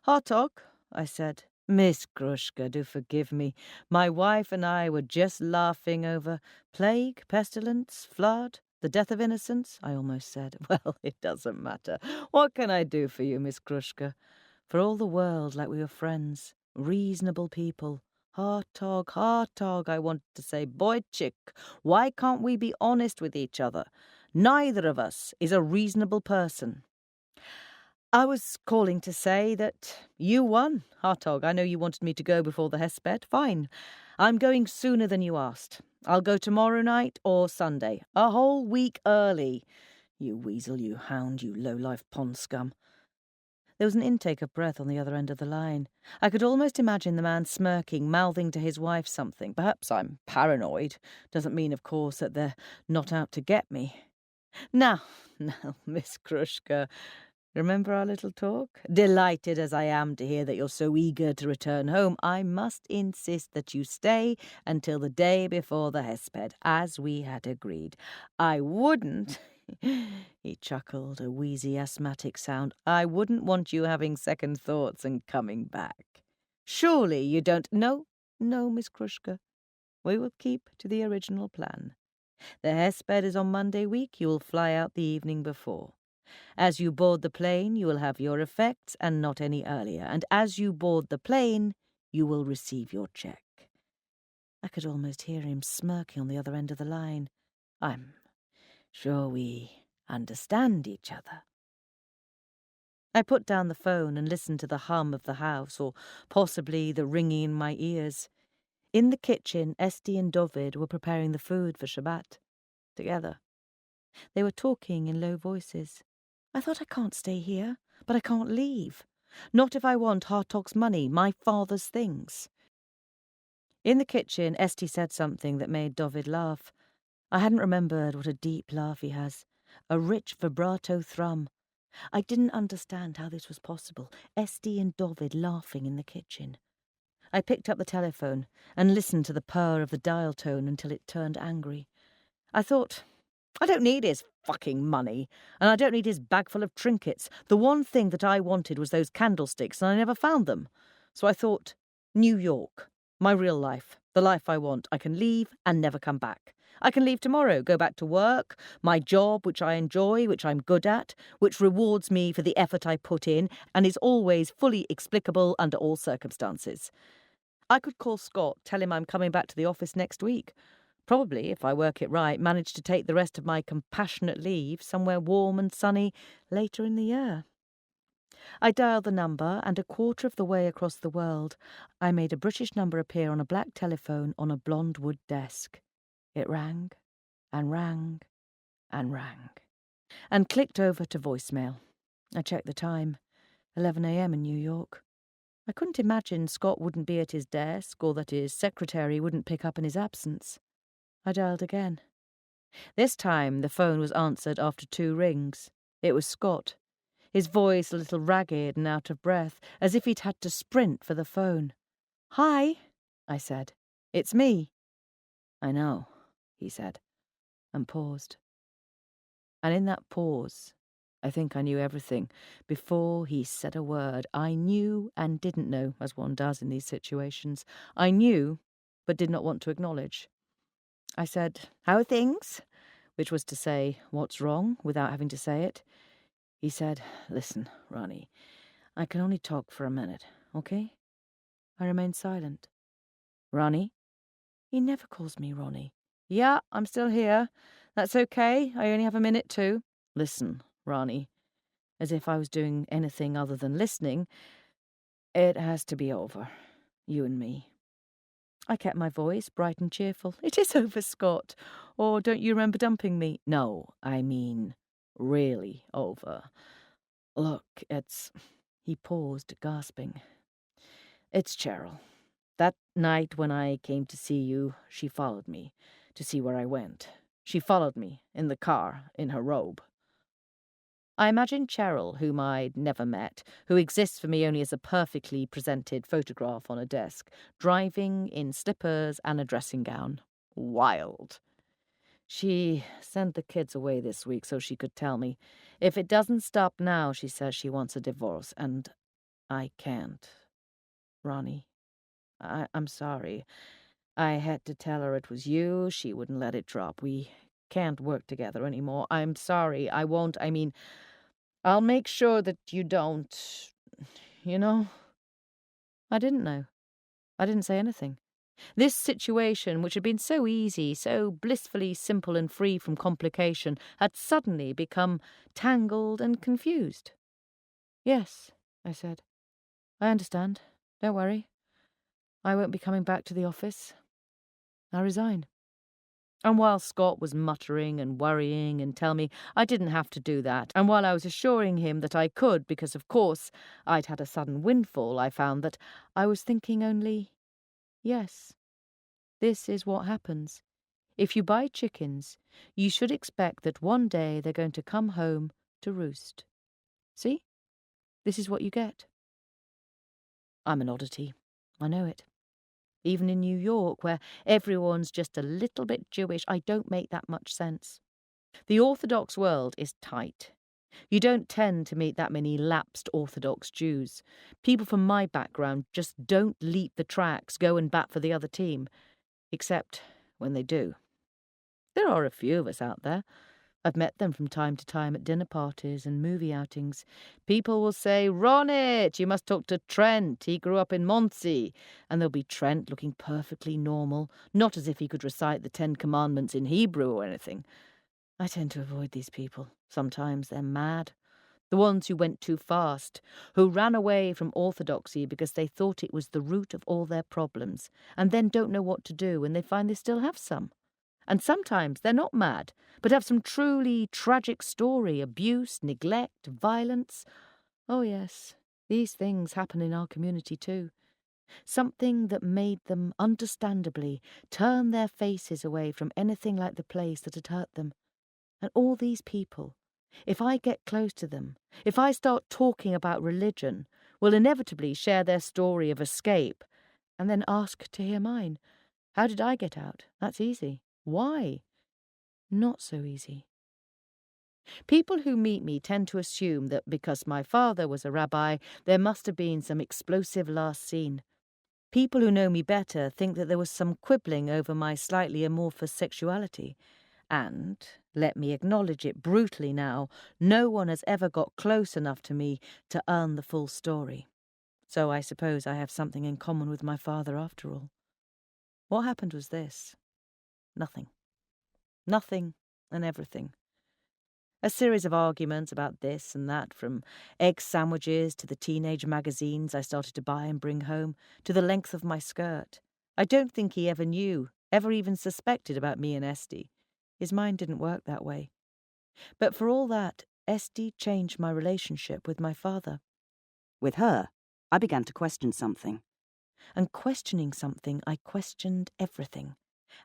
"Hartog," I said. "Miss Grushka, do forgive me. My wife and I were just laughing over plague, pestilence, flood, the death of innocence," I almost said. "Well, it doesn't matter. What can I do for you, Miss Grushka? For all the world like we were friends, reasonable people. Hartog, Hartog, I wanted to say, boy chick, why can't we be honest with each other? Neither of us is a reasonable person." "I was calling to say that you won, Hartog. I know you wanted me to go before the Hesped. Fine. I'm going sooner than you asked. I'll go tomorrow night or Sunday. A whole week early. You weasel, you hound, you low-life pond scum." There was an intake of breath on the other end of the line. I could almost imagine the man smirking, mouthing to his wife something. Perhaps I'm paranoid. Doesn't mean, of course, that they're not out to get me. Now, Miss Krushka, remember our little talk? Delighted as I am to hear that you're so eager to return home, I must insist that you stay until the day before the Hesped, as we had agreed. I wouldn't... He chuckled, a wheezy asthmatic sound. "I wouldn't want you having second thoughts and coming back. Surely you don't—" No, Miss Krushka. We will keep to the original plan. The Hesped is on Monday week. You will fly out the evening before. As you board the plane, you will have your effects and not any earlier. And as you board the plane, you will receive your check. I could almost hear him smirking on the other end of the line. I'm sure we understand each other. I put down the phone and listened to the hum of the house, or possibly the ringing in my ears. In the kitchen, Esty and Dovid were preparing the food for Shabbat. Together. They were talking in low voices. I thought, I can't stay here, but I can't leave. Not if I want Hartog's money, my father's things. In the kitchen, Esty said something that made Dovid laugh. I hadn't remembered what a deep laugh he has. A rich vibrato thrum. I didn't understand how this was possible. Esty and Dovid laughing in the kitchen. I picked up the telephone and listened to the purr of the dial tone until it turned angry. I thought, I don't need his fucking money, and I don't need his bag full of trinkets. The one thing that I wanted was those candlesticks, and I never found them. So I thought, New York, my real life, the life I want. I can leave and never come back. I can leave tomorrow, go back to work, my job, which I enjoy, which I'm good at, which rewards me for the effort I put in, and is always fully explicable under all circumstances. I could call Scott, tell him I'm coming back to the office next week. Probably, if I work it right, manage to take the rest of my compassionate leave somewhere warm and sunny later in the year. I dialed the number, and a quarter of the way across the world, I made a British number appear on a black telephone on a blonde wood desk. It rang, and rang, and rang, and clicked over to voicemail. I checked the time, 11 a.m. in New York. I couldn't imagine Scott wouldn't be at his desk, or that his secretary wouldn't pick up in his absence. I dialed again. This time the phone was answered after 2 rings. It was Scott, his voice a little ragged and out of breath, as if he'd had to sprint for the phone. "Hi," I said. "It's me." "I know," he said, and paused. And in that pause, I think I knew everything. Before he said a word, I knew and didn't know, as one does in these situations. I knew, but did not want to acknowledge. I said, "How are things?" which was to say, "What's wrong?" without having to say it. He said, "Listen, Ronnie, I can only talk for a minute, okay?" I remained silent. "Ronnie?" He never calls me Ronnie. "Yeah, I'm still here. That's okay. I only have a minute too." "Listen, Ronnie," as if I was doing anything other than listening, "it has to be over. You and me." I kept my voice bright and cheerful. "It is over, Scott. Or don't you remember dumping me?" "No, I mean really over. Look, it's—" He paused, gasping. "It's Cheryl. That night when I came to see you, she followed me to see where I went. She followed me in the car, in her robe." I imagined Cheryl, whom I'd never met, who exists for me only as a perfectly presented photograph on a desk, driving in slippers and a dressing gown. Wild. "She sent the kids away this week so she could tell me. If it doesn't stop now, she says she wants a divorce, and I can't. Ronnie, I'm sorry. I had to tell her it was you. She wouldn't let it drop. We can't work together anymore. I'm sorry. I won't. I mean, I'll make sure that you don't. You know?" I didn't know. I didn't say anything. This situation, which had been so easy, so blissfully simple and free from complication, had suddenly become tangled and confused. "Yes," I said. "I understand. Don't worry. I won't be coming back to the office. I resign." And while Scott was muttering and worrying and telling me I didn't have to do that, and while I was assuring him that I could because, of course, I'd had a sudden windfall, I found that I was thinking only, yes, this is what happens. If you buy chickens, you should expect that one day they're going to come home to roost. See? This is what you get. I'm an oddity. I know it. Even in New York, where everyone's just a little bit Jewish, I don't make that much sense. The Orthodox world is tight. You don't tend to meet that many lapsed Orthodox Jews. People from my background just don't leap the tracks, go and bat for the other team. Except when they do. There are a few of us out there. I've met them from time to time at dinner parties and movie outings. People will say, "Ronit, you must talk to Trent. He grew up in Muncie." And there'll be Trent looking perfectly normal, not as if he could recite the 10 Commandments in Hebrew or anything. I tend to avoid these people. Sometimes they're mad. The ones who went too fast, who ran away from orthodoxy because they thought it was the root of all their problems, and then don't know what to do when they find they still have some. And sometimes they're not mad, but have some truly tragic story, abuse, neglect, violence. Oh yes, these things happen in our community too. Something that made them, understandably, turn their faces away from anything like the place that had hurt them. And all these people, if I get close to them, if I start talking about religion, will inevitably share their story of escape, and then ask to hear mine. How did I get out? That's easy. Why? Not so easy. People who meet me tend to assume that because my father was a rabbi, there must have been some explosive last scene. People who know me better think that there was some quibbling over my slightly amorphous sexuality. And, let me acknowledge it brutally now, no one has ever got close enough to me to earn the full story. So I suppose I have something in common with my father after all. What happened was this. Nothing. Nothing and everything. A series of arguments about this and that, from egg sandwiches to the teenage magazines I started to buy and bring home, to the length of my skirt. I don't think he ever knew, ever even suspected about me and Esty. His mind didn't work that way. But for all that, Esty changed my relationship with my father. With her, I began to question something. And questioning something, I questioned everything.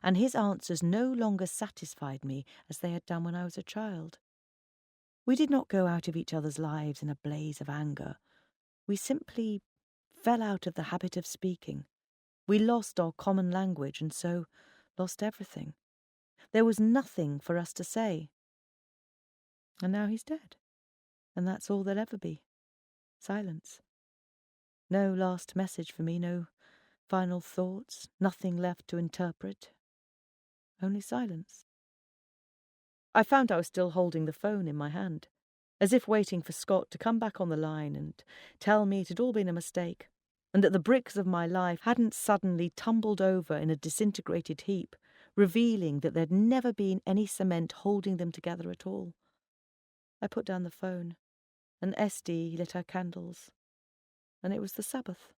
And his answers no longer satisfied me as they had done when I was a child. We did not go out of each other's lives in a blaze of anger. We simply fell out of the habit of speaking. We lost our common language and so lost everything. There was nothing for us to say. And now he's dead. And that's all there'll ever be. Silence. No last message for me, no final thoughts, nothing left to interpret. Only silence. I found I was still holding the phone in my hand, as if waiting for Scott to come back on the line and tell me it had all been a mistake, and that the bricks of my life hadn't suddenly tumbled over in a disintegrated heap, revealing that there'd never been any cement holding them together at all. I put down the phone, and Esty lit her candles, and it was the Sabbath.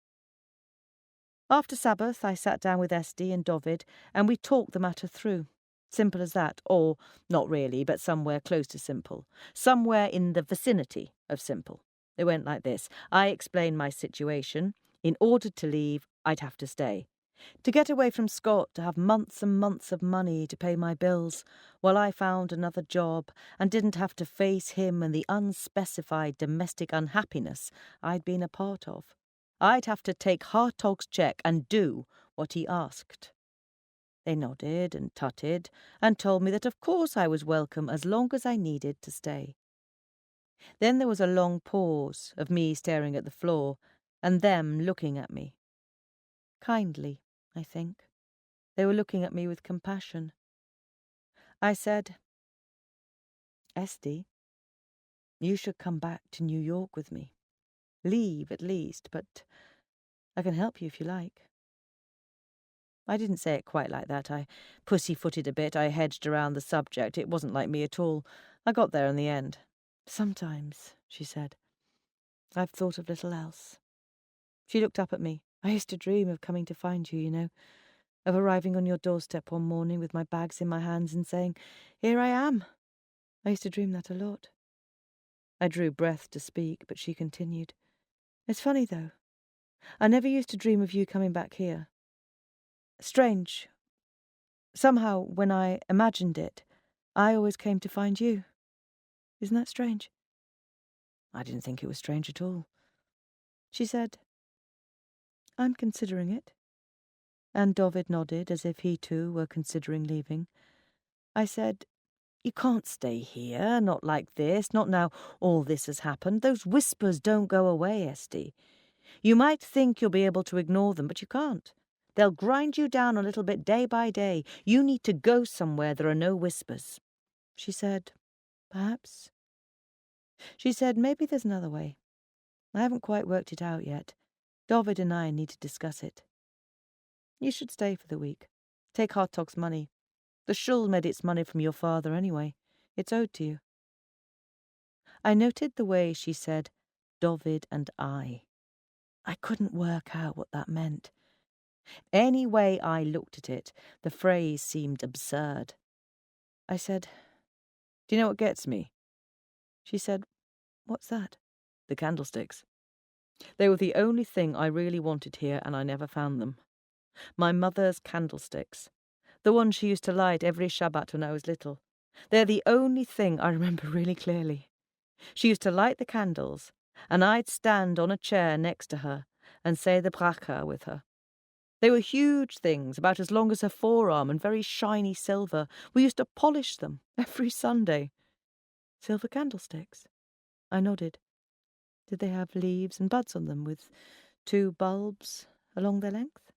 After Sabbath, I sat down with Esty and Dovid, and we talked the matter through. Simple as that, or not really, but somewhere close to simple. Somewhere in the vicinity of simple. It went like this. I explained my situation. In order to leave, I'd have to stay. To get away from Scott, to have months and months of money to pay my bills, while I found another job and didn't have to face him and the unspecified domestic unhappiness I'd been a part of. I'd have to take Hartog's cheque and do what he asked. They nodded and tutted and told me that of course I was welcome as long as I needed to stay. Then there was a long pause of me staring at the floor and them looking at me. Kindly, I think. They were looking at me with compassion. I said, Esty, you should come back to New York with me. Leave, at least, but I can help you if you like. I didn't say it quite like that. I pussyfooted a bit. I hedged around the subject. It wasn't like me at all. I got there in the end. Sometimes, she said, I've thought of little else. She looked up at me. I used to dream of coming to find you, you know, of arriving on your doorstep one morning with my bags in my hands and saying, here I am. I used to dream that a lot. I drew breath to speak, but she continued. It's funny, though. I never used to dream of you coming back here. Strange. Somehow, when I imagined it, I always came to find you. Isn't that strange? I didn't think it was strange at all. She said, I'm considering it. And Dovid nodded as if he too were considering leaving. I said, you can't stay here, not like this, not now all this has happened. Those whispers don't go away, Esty. You might think you'll be able to ignore them, but you can't. They'll grind you down a little bit day by day. You need to go somewhere there are no whispers. She said, perhaps. She said, maybe there's another way. I haven't quite worked it out yet. Dovid and I need to discuss it. You should stay for the week. Take Hartog's money. The shul made its money from your father anyway. It's owed to you. I noted the way she said, Dovid and I. I couldn't work out what that meant. Any way I looked at it, the phrase seemed absurd. I said, do you know what gets me? She said, what's that? The candlesticks. They were the only thing I really wanted here, and I never found them. My mother's candlesticks. The ones she used to light every Shabbat when I was little. They're the only thing I remember really clearly. She used to light the candles, and I'd stand on a chair next to her and say the bracha with her. They were huge things, about as long as her forearm and very shiny silver. We used to polish them every Sunday. Silver candlesticks? I nodded. Did they have leaves and buds on them with 2 bulbs along their length?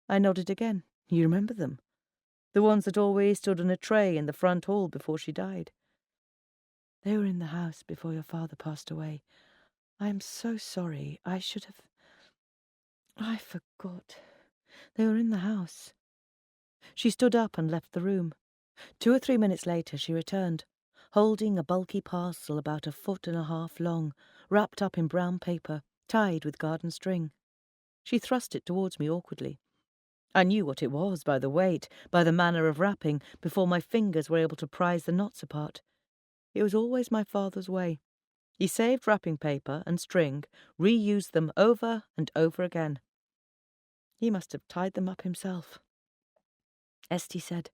I nodded again. You remember them? The ones that always stood on a tray in the front hall before she died. They were in the house before your father passed away. I am so sorry. I should have... I forgot. They were in the house. She stood up and left the room. 2 or 3 minutes later she returned, holding a bulky parcel about 1.5 feet long, wrapped up in brown paper, tied with garden string. She thrust it towards me awkwardly. I knew what it was by the weight, by the manner of wrapping, before my fingers were able to prise the knots apart. It was always my father's way. He saved wrapping paper and string, reused them over and over again. He must have tied them up himself. Esty said,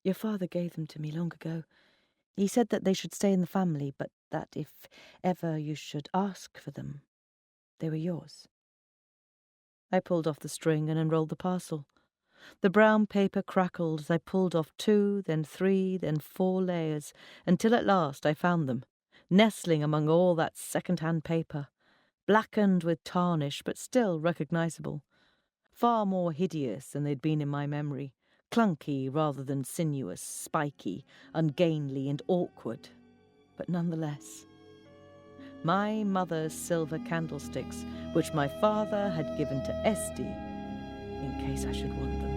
your father gave them to me long ago. He said that they should stay in the family, but that if ever you should ask for them, they were yours. I pulled off the string and unrolled the parcel. The brown paper crackled as I pulled off 2, then 3, then 4 layers, until at last I found them. nestling among all that second-hand paper, blackened with tarnish but still recognisable, far more hideous than they'd been in my memory, clunky rather than sinuous, spiky, ungainly and awkward, but nonetheless. My mother's silver candlesticks, which my father had given to Esty in case I should want them.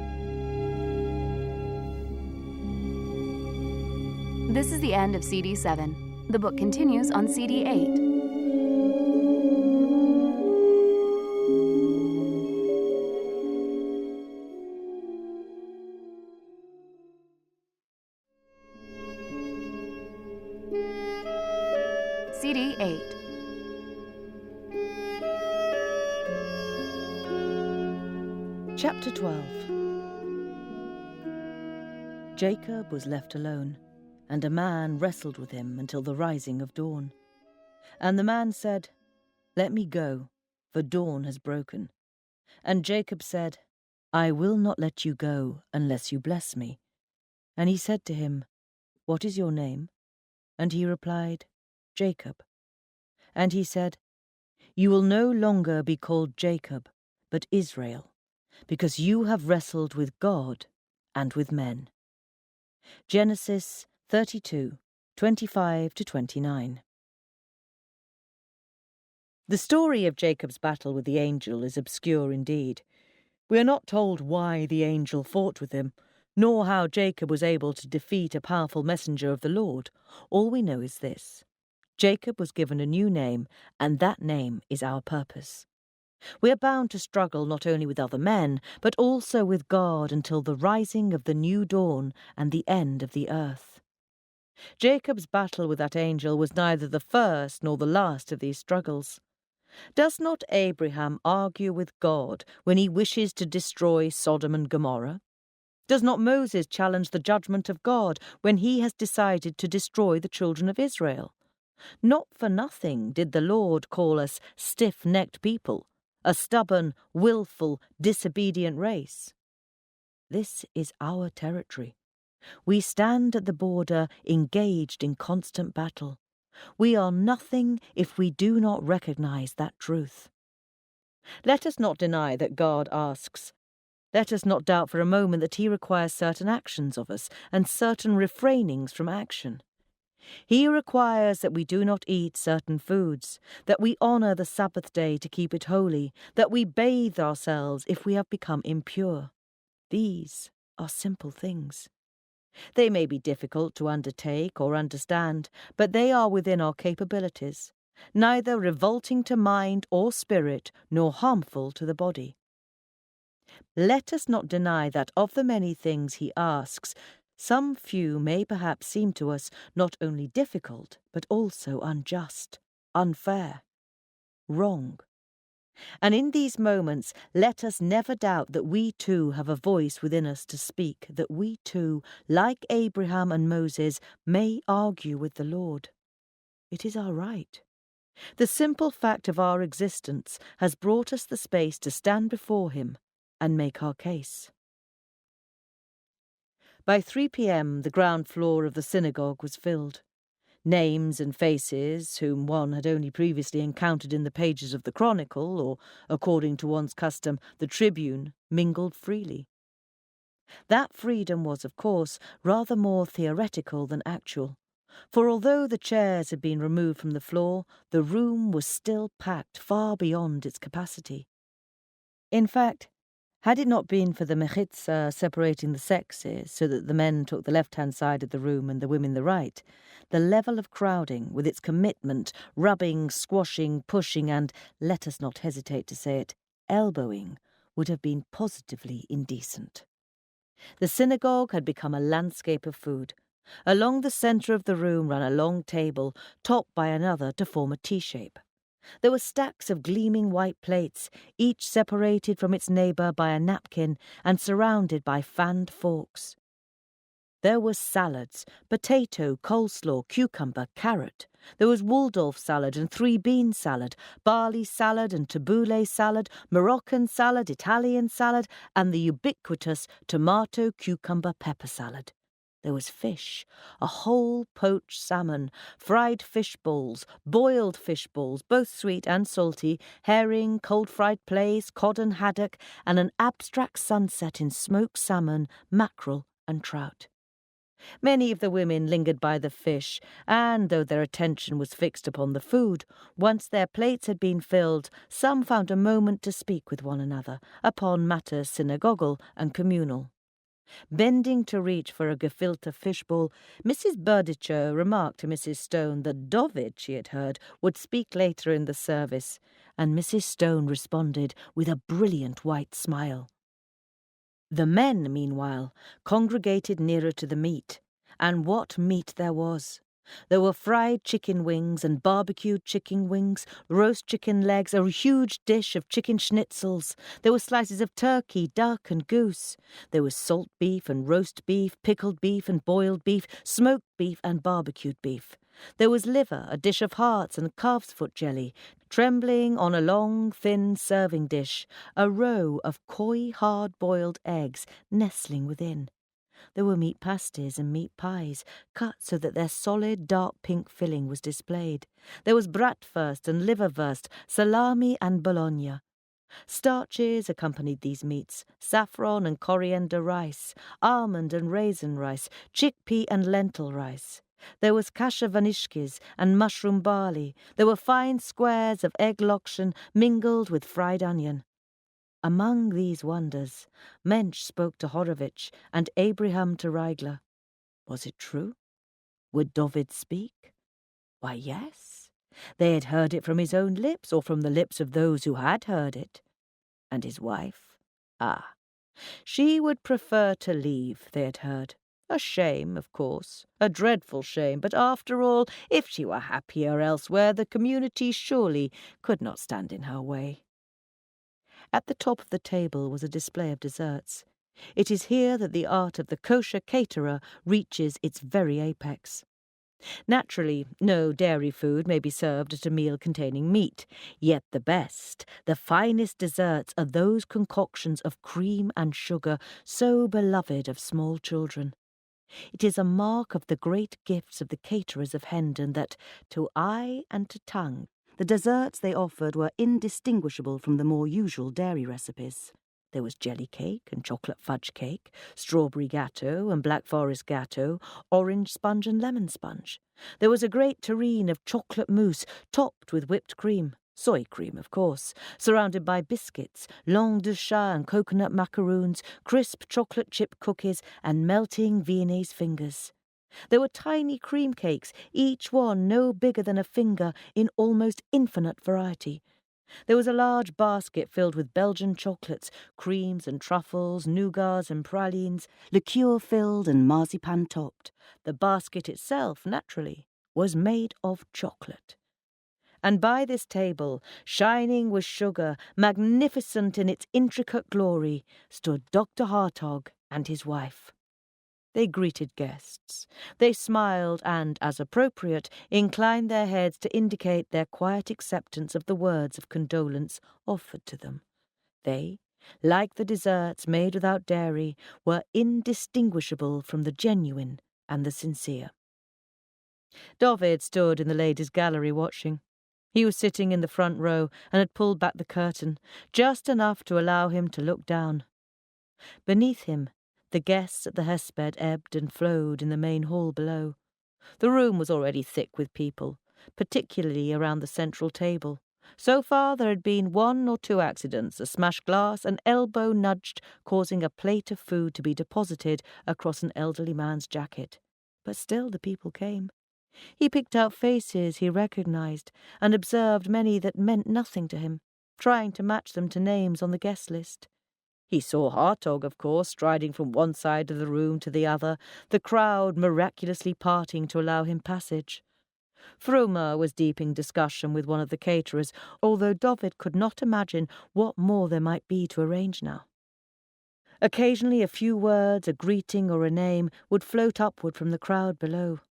This is the end of CD 7. The book continues on CD 8. CD 8. Chapter 12. Jacob was left alone, and a man wrestled with him until the rising of dawn. And the man said, "Let me go, for dawn has broken." And Jacob said, "I will not let you go unless you bless me." And he said to him, "What is your name?" And he replied, "Jacob." And he said, "You will no longer be called Jacob, but Israel, because you have wrestled with God and with men." Genesis 32, 25-29. The story of Jacob's battle with the angel is obscure indeed. We are not told why the angel fought with him, nor how Jacob was able to defeat a powerful messenger of the Lord. All we know is this: Jacob was given a new name, and that name is our purpose. We are bound to struggle not only with other men, but also with God until the rising of the new dawn and the end of the earth. Jacob's battle with that angel was neither the first nor the last of these struggles. Does not Abraham argue with God when he wishes to destroy Sodom and Gomorrah? Does not Moses challenge the judgment of God when he has decided to destroy the children of Israel? Not for nothing did the Lord call us stiff-necked people, a stubborn, willful, disobedient race. This is our territory. We stand at the border, engaged in constant battle. We are nothing if we do not recognize that truth. Let us not deny that God asks. Let us not doubt for a moment that he requires certain actions of us and certain refrainings from action. He requires that we do not eat certain foods, that we honour the Sabbath day to keep it holy, that we bathe ourselves if we have become impure. These are simple things. They may be difficult to undertake or understand, but they are within our capabilities, neither revolting to mind or spirit, nor harmful to the body. Let us not deny that of the many things he asks, some few may perhaps seem to us not only difficult, but also unjust, unfair, wrong. And in these moments, let us never doubt that we too have a voice within us to speak, that we too, like Abraham and Moses, may argue with the Lord. It is our right. The simple fact of our existence has brought us the space to stand before him and make our case. By 3 p.m. the ground floor of the synagogue was filled. Names and faces, whom one had only previously encountered in the pages of the Chronicle, or, according to one's custom, the Tribune, mingled freely. That freedom was, of course, rather more theoretical than actual, for although the chairs had been removed from the floor, the room was still packed far beyond its capacity. In fact, had it not been for the mechitza separating the sexes so that the men took the left-hand side of the room and the women the right, the level of crowding, with its commitment, rubbing, squashing, pushing and, let us not hesitate to say it, elbowing, would have been positively indecent. The synagogue had become a landscape of food. Along the centre of the room ran a long table, topped by another to form a T-shape. There were stacks of gleaming white plates, each separated from its neighbour by a napkin and surrounded by fanned forks. There were salads, potato, coleslaw, cucumber, carrot. There was Waldorf salad and 3-bean salad, barley salad and tabbouleh salad, Moroccan salad, Italian salad, and the ubiquitous tomato, cucumber, pepper salad. There was fish, a whole poached salmon, fried fish balls, boiled fish balls, both sweet and salty, herring, cold-fried plaice, cod and haddock, and an abstract sunset in smoked salmon, mackerel and trout. Many of the women lingered by the fish, and though their attention was fixed upon the food, once their plates had been filled, some found a moment to speak with one another upon matters synagogal and communal. Bending to reach for a gefilte fishbowl, Mrs. Berdicher remarked to Mrs. Stone that Dovid, she had heard, would speak later in the service, and Mrs. Stone responded with a brilliant white smile. The men, meanwhile, congregated nearer to the meat, and what meat there was! There were fried chicken wings and barbecued chicken wings, roast chicken legs, a huge dish of chicken schnitzels. There were slices of turkey, duck and goose. There was salt beef and roast beef, pickled beef and boiled beef, smoked beef and barbecued beef. There was liver, a dish of hearts and calf's foot jelly, trembling on a long, thin serving dish, a row of coy, hard-boiled eggs nestling within. There were meat pasties and meat pies, cut so that their solid, dark pink filling was displayed. There was bratwurst and liverwurst, salami and bologna. Starches accompanied these meats, saffron and coriander rice, almond and raisin rice, chickpea and lentil rice. There was kasha vanishkis and mushroom barley. There were fine squares of egg lokshen mingled with fried onion. Among these wonders, Mensch spoke to Horowitz and Abraham to Reigler. Was it true? Would Dovid speak? Why, yes. They had heard it from his own lips or from the lips of those who had heard it. And his wife? Ah, she would prefer to leave, they had heard. A shame, of course, a dreadful shame, but after all, if she were happier elsewhere, the community surely could not stand in her way. At the top of the table was a display of desserts. It is here that the art of the kosher caterer reaches its very apex. Naturally, no dairy food may be served at a meal containing meat, yet the best, the finest desserts are those concoctions of cream and sugar so beloved of small children. It is a mark of the great gifts of the caterers of Hendon that, to eye and to tongue, the desserts they offered were indistinguishable from the more usual dairy recipes. There was jelly cake and chocolate fudge cake, strawberry gâteau and black forest gâteau, orange sponge and lemon sponge. There was a great tureen of chocolate mousse topped with whipped cream, soy cream, of course, surrounded by biscuits, langue de chat and coconut macaroons, crisp chocolate chip cookies and melting Viennese fingers. There were tiny cream cakes, each one no bigger than a finger, in almost infinite variety. There was a large basket filled with Belgian chocolates, creams and truffles, nougats and pralines, liqueur-filled and marzipan-topped. The basket itself, naturally, was made of chocolate. And by this table, shining with sugar, magnificent in its intricate glory, stood Dr. Hartog and his wife. They greeted guests. They smiled and, as appropriate, inclined their heads to indicate their quiet acceptance of the words of condolence offered to them. They, like the desserts made without dairy, were indistinguishable from the genuine and the sincere. Dovid stood in the ladies' gallery watching. He was sitting in the front row and had pulled back the curtain, just enough to allow him to look down. Beneath him, the guests at the hesped ebbed and flowed in the main hall below. The room was already thick with people, particularly around the central table. So far there had been 1 or 2 accidents, a smashed glass, an elbow nudged, causing a plate of food to be deposited across an elderly man's jacket. But still the people came. He picked out faces he recognized, and observed many that meant nothing to him, trying to match them to names on the guest list. He saw Hartog, of course, striding from one side of the room to the other, the crowd miraculously parting to allow him passage. Froma was deep in discussion with one of the caterers, although Dovid could not imagine what more there might be to arrange now. Occasionally a few words, a greeting or a name, would float upward from the crowd below.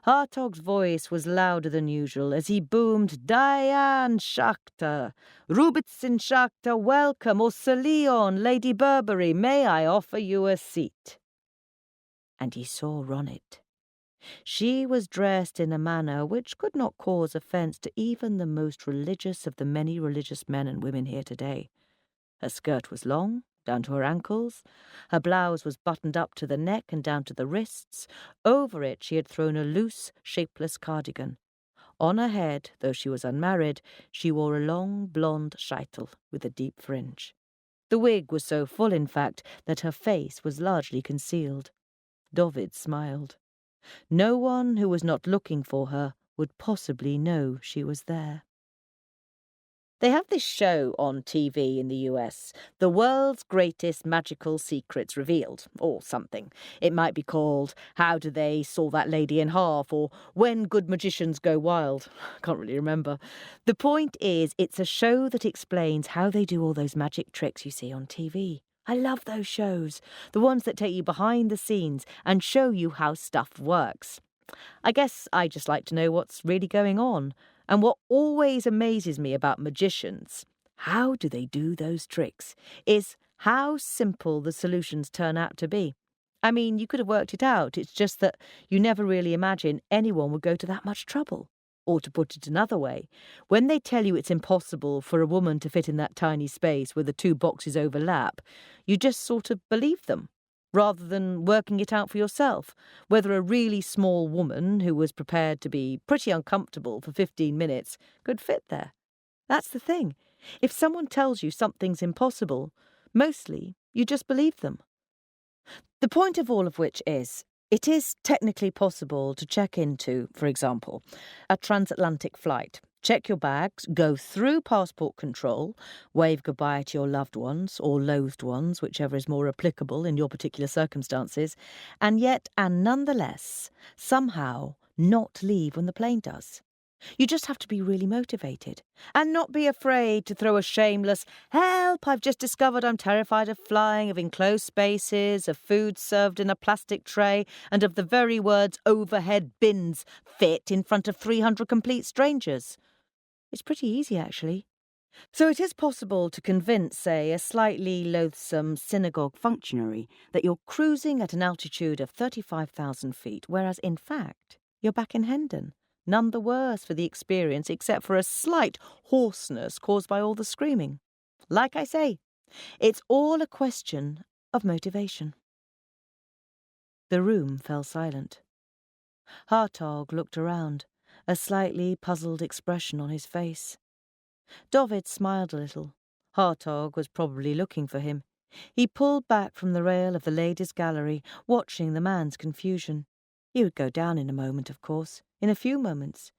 Hartog's voice was louder than usual as he boomed, "Diane Schachter! Rubitzin Schachter, welcome! Or Sir Leon, Lady Burberry, may I offer you a seat?" and he saw Ronit. She was dressed in a manner which could not cause offence to even the most religious of the many religious men and women here today. Her skirt was long, down to her ankles. Her blouse was buttoned up to the neck and down to the wrists. Over it she had thrown a loose, shapeless cardigan. On her head, though she was unmarried, she wore a long blonde scheitel with a deep fringe. The wig was so full, in fact, that her face was largely concealed. Dovid smiled. No one who was not looking for her would possibly know she was there. They have this show on TV in the US, The World's Greatest Magical Secrets Revealed, or something. It might be called How Do They Saw That Lady in Half, or When Good Magicians Go Wild. I can't really remember. The point is, it's a show that explains how they do all those magic tricks you see on TV. I love those shows, the ones that take you behind the scenes and show you how stuff works. I guess I just like to know what's really going on. And what always amazes me about magicians, how do they do those tricks, is how simple the solutions turn out to be. I mean, you could have worked it out. It's just that you never really imagine anyone would go to that much trouble. Or to put it another way, when they tell you it's impossible for a woman to fit in that tiny space where the two boxes overlap, you just sort of believe them, rather than working it out for yourself, whether a really small woman who was prepared to be pretty uncomfortable for 15 minutes could fit there. That's the thing. If someone tells you something's impossible, mostly you just believe them. The point of all of which is, it is technically possible to check into, for example, a transatlantic flight. Check your bags, go through passport control, wave goodbye to your loved ones or loathed ones, whichever is more applicable in your particular circumstances, and nonetheless, somehow not leave when the plane does. You just have to be really motivated and not be afraid to throw a shameless, "Help, I've just discovered I'm terrified of flying, of enclosed spaces, of food served in a plastic tray, and of the very words overhead bins fit in front of 300 complete strangers." It's pretty easy, actually. So it is possible to convince, say, a slightly loathsome synagogue functionary that you're cruising at an altitude of 35,000 feet, whereas in fact you're back in Hendon, none the worse for the experience except for a slight hoarseness caused by all the screaming. Like I say, it's all a question of motivation. The room fell silent. Hartog looked around, a slightly puzzled expression on his face. Dovid smiled a little. Hartog was probably looking for him. He pulled back from the rail of the ladies' gallery, watching the man's confusion. He would go down in a moment, of course, in a few moments.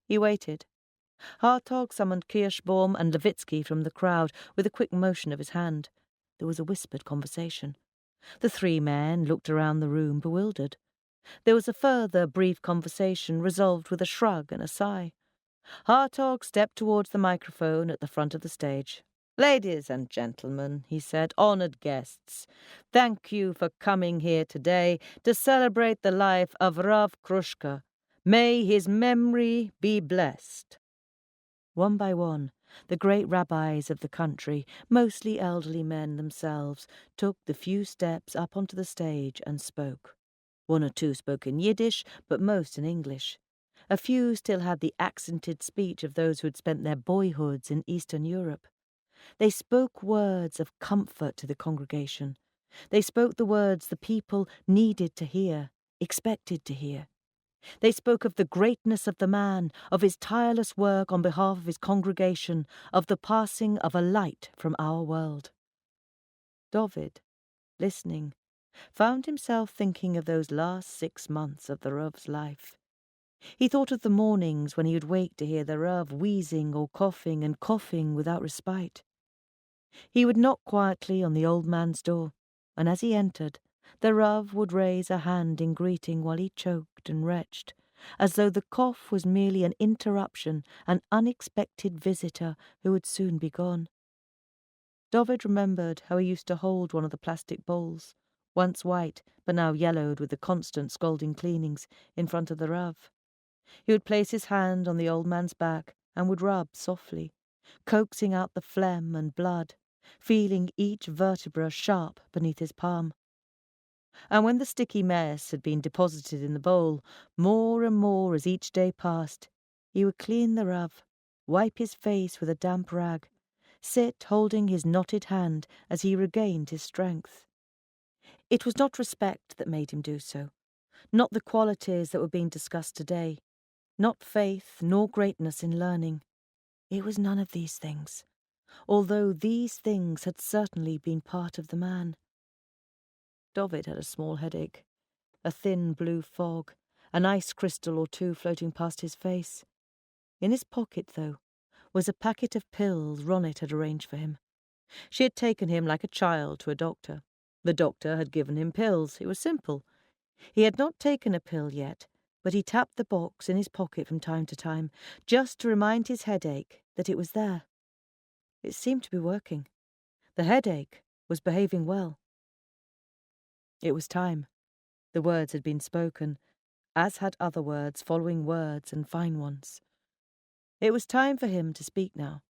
He waited. Hartog summoned Kirschbaum and Levitsky from the crowd with a quick motion of his hand. There was a whispered conversation. The three men looked around the room, bewildered. There was a further brief conversation, resolved with a shrug and a sigh. Hartog stepped towards the microphone at the front of the stage. "Ladies and gentlemen," he said, "honoured guests, thank you for coming here today to celebrate the life of Rav Krushka. May his memory be blessed." One by one, the great rabbis of the country, mostly elderly men themselves, took the few steps up onto the stage and spoke. One or two spoke in Yiddish, but most in English. A few still had the accented speech of those who had spent their boyhoods in Eastern Europe. They spoke words of comfort to the congregation. They spoke the words the people needed to hear, expected to hear. They spoke of the greatness of the man, of his tireless work on behalf of his congregation, of the passing of a light from our world. Dovid, listening, found himself thinking of those last 6 months of the Rav's life. He thought of the mornings when he would wake to hear the Rav wheezing or coughing and coughing without respite. He would knock quietly on the old man's door, and as he entered, the Rav would raise a hand in greeting while he choked and retched, as though the cough was merely an interruption, an unexpected visitor who would soon be gone. Dovid remembered how he used to hold one of the plastic bowls, once white but now yellowed with the constant scalding cleanings, in front of the Rav. He would place his hand on the old man's back and would rub softly, coaxing out the phlegm and blood, feeling each vertebra sharp beneath his palm. And when the sticky mess had been deposited in the bowl, more and more as each day passed, he would clean the rub, wipe his face with a damp rag, sit holding his knotted hand as he regained his strength. It was not respect that made him do so, not the qualities that were being discussed today, not faith nor greatness in learning. It was none of these things, although these things had certainly been part of the man. Dovid had a small headache, a thin blue fog, an ice crystal or two floating past his face. In his pocket, though, was a packet of pills Ronit had arranged for him. She had taken him like a child to a doctor. The doctor had given him pills. It was simple. He had not taken a pill yet, but he tapped the box in his pocket from time to time, just to remind his headache that it was there. It seemed to be working. The headache was behaving well. It was time. The words had been spoken, as had other words following words and fine ones. It was time for him to speak now.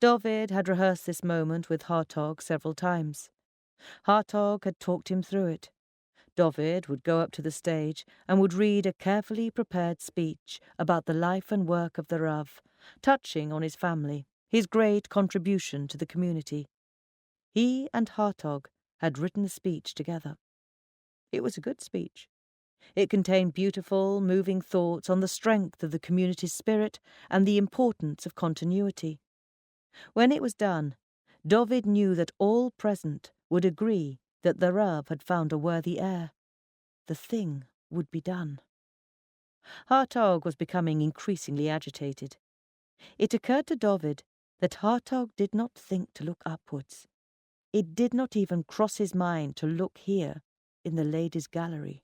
Dovid had rehearsed this moment with Hartog several times. Hartog had talked him through it. Dovid would go up to the stage and would read a carefully prepared speech about the life and work of the Rav, touching on his family, his great contribution to the community. He and Hartog had written the speech together. It was a good speech. It contained beautiful, moving thoughts on the strength of the community's spirit and the importance of continuity. When it was done, Dovid knew that all present would agree that the Rav had found a worthy heir. The thing would be done. Hartog was becoming increasingly agitated. It occurred to Dovid that Hartog did not think to look upwards. It did not even cross his mind to look here, in the ladies' gallery.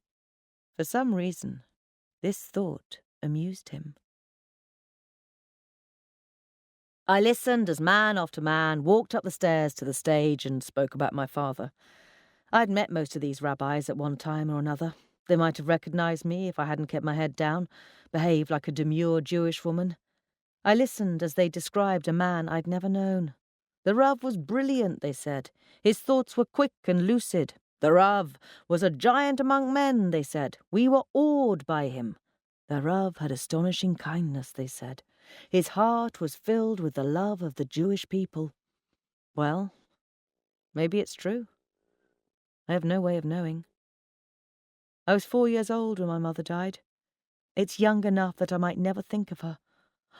For some reason, this thought amused him. I listened as man after man walked up the stairs to the stage and spoke about my father. I'd met most of these rabbis at one time or another. They might have recognized me if I hadn't kept my head down, behaved like a demure Jewish woman. I listened as they described a man I'd never known. The Rav was brilliant, they said. His thoughts were quick and lucid. The Rav was a giant among men, they said. We were awed by him. The Rav had astonishing kindness, they said. His heart was filled with the love of the Jewish people. Well, maybe it's true. I have no way of knowing. I was 4 years old when my mother died. It's young enough that I might never think of her,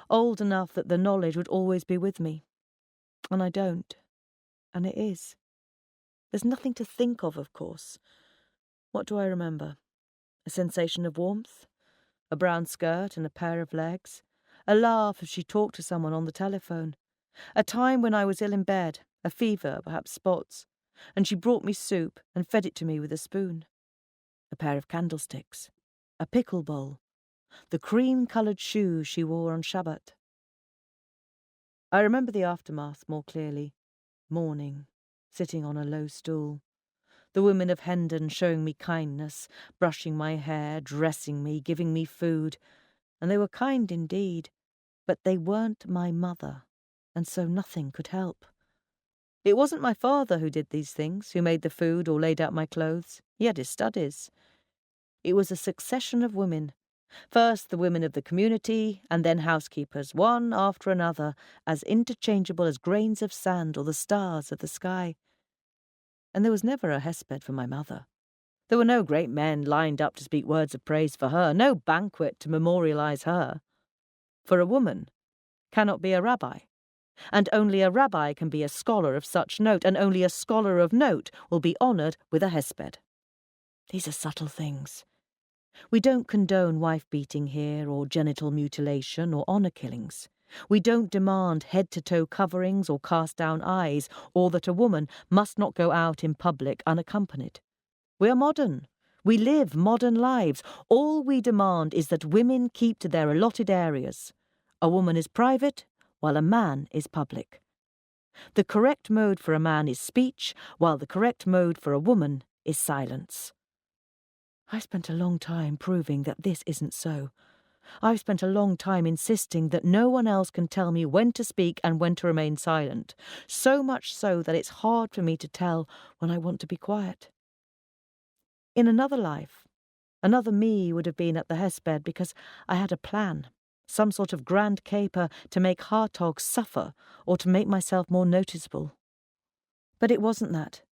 old enough that the knowledge would always be with me. And I don't. And it is. There's nothing to think of course. What do I remember? A sensation of warmth? A brown skirt and a pair of legs? A laugh as she talked to someone on the telephone? A time when I was ill in bed, a fever, perhaps spots, and she brought me soup and fed it to me with a spoon? A pair of candlesticks? A pickle bowl? The cream-coloured shoes she wore on Shabbat? I remember the aftermath more clearly. Mourning, sitting on a low stool. The women of Hendon showing me kindness, brushing my hair, dressing me, giving me food. And they were kind indeed, but they weren't my mother, and so nothing could help. It wasn't my father who did these things, who made the food or laid out my clothes. He had his studies. It was a succession of women. First the women of the community, and then housekeepers, one after another, as interchangeable as grains of sand or the stars of the sky. And there was never a hesped for my mother. There were no great men lined up to speak words of praise for her, no banquet to memorialize her. For a woman cannot be a rabbi, and only a rabbi can be a scholar of such note, and only a scholar of note will be honoured with a hesped. These are subtle things. We don't condone wife-beating here, or genital mutilation, or honour killings. We don't demand head-to-toe coverings or cast-down eyes, or that a woman must not go out in public unaccompanied. We are modern. We live modern lives. All we demand is that women keep to their allotted areas. A woman is private, while a man is public. The correct mode for a man is speech, while the correct mode for a woman is silence. I spent a long time proving that this isn't so. I've spent a long time insisting that no one else can tell me when to speak and when to remain silent, so much so that it's hard for me to tell when I want to be quiet. In another life, another me would have been at the hesped because I had a plan, some sort of grand caper to make Hartog suffer or to make myself more noticeable. But it wasn't that.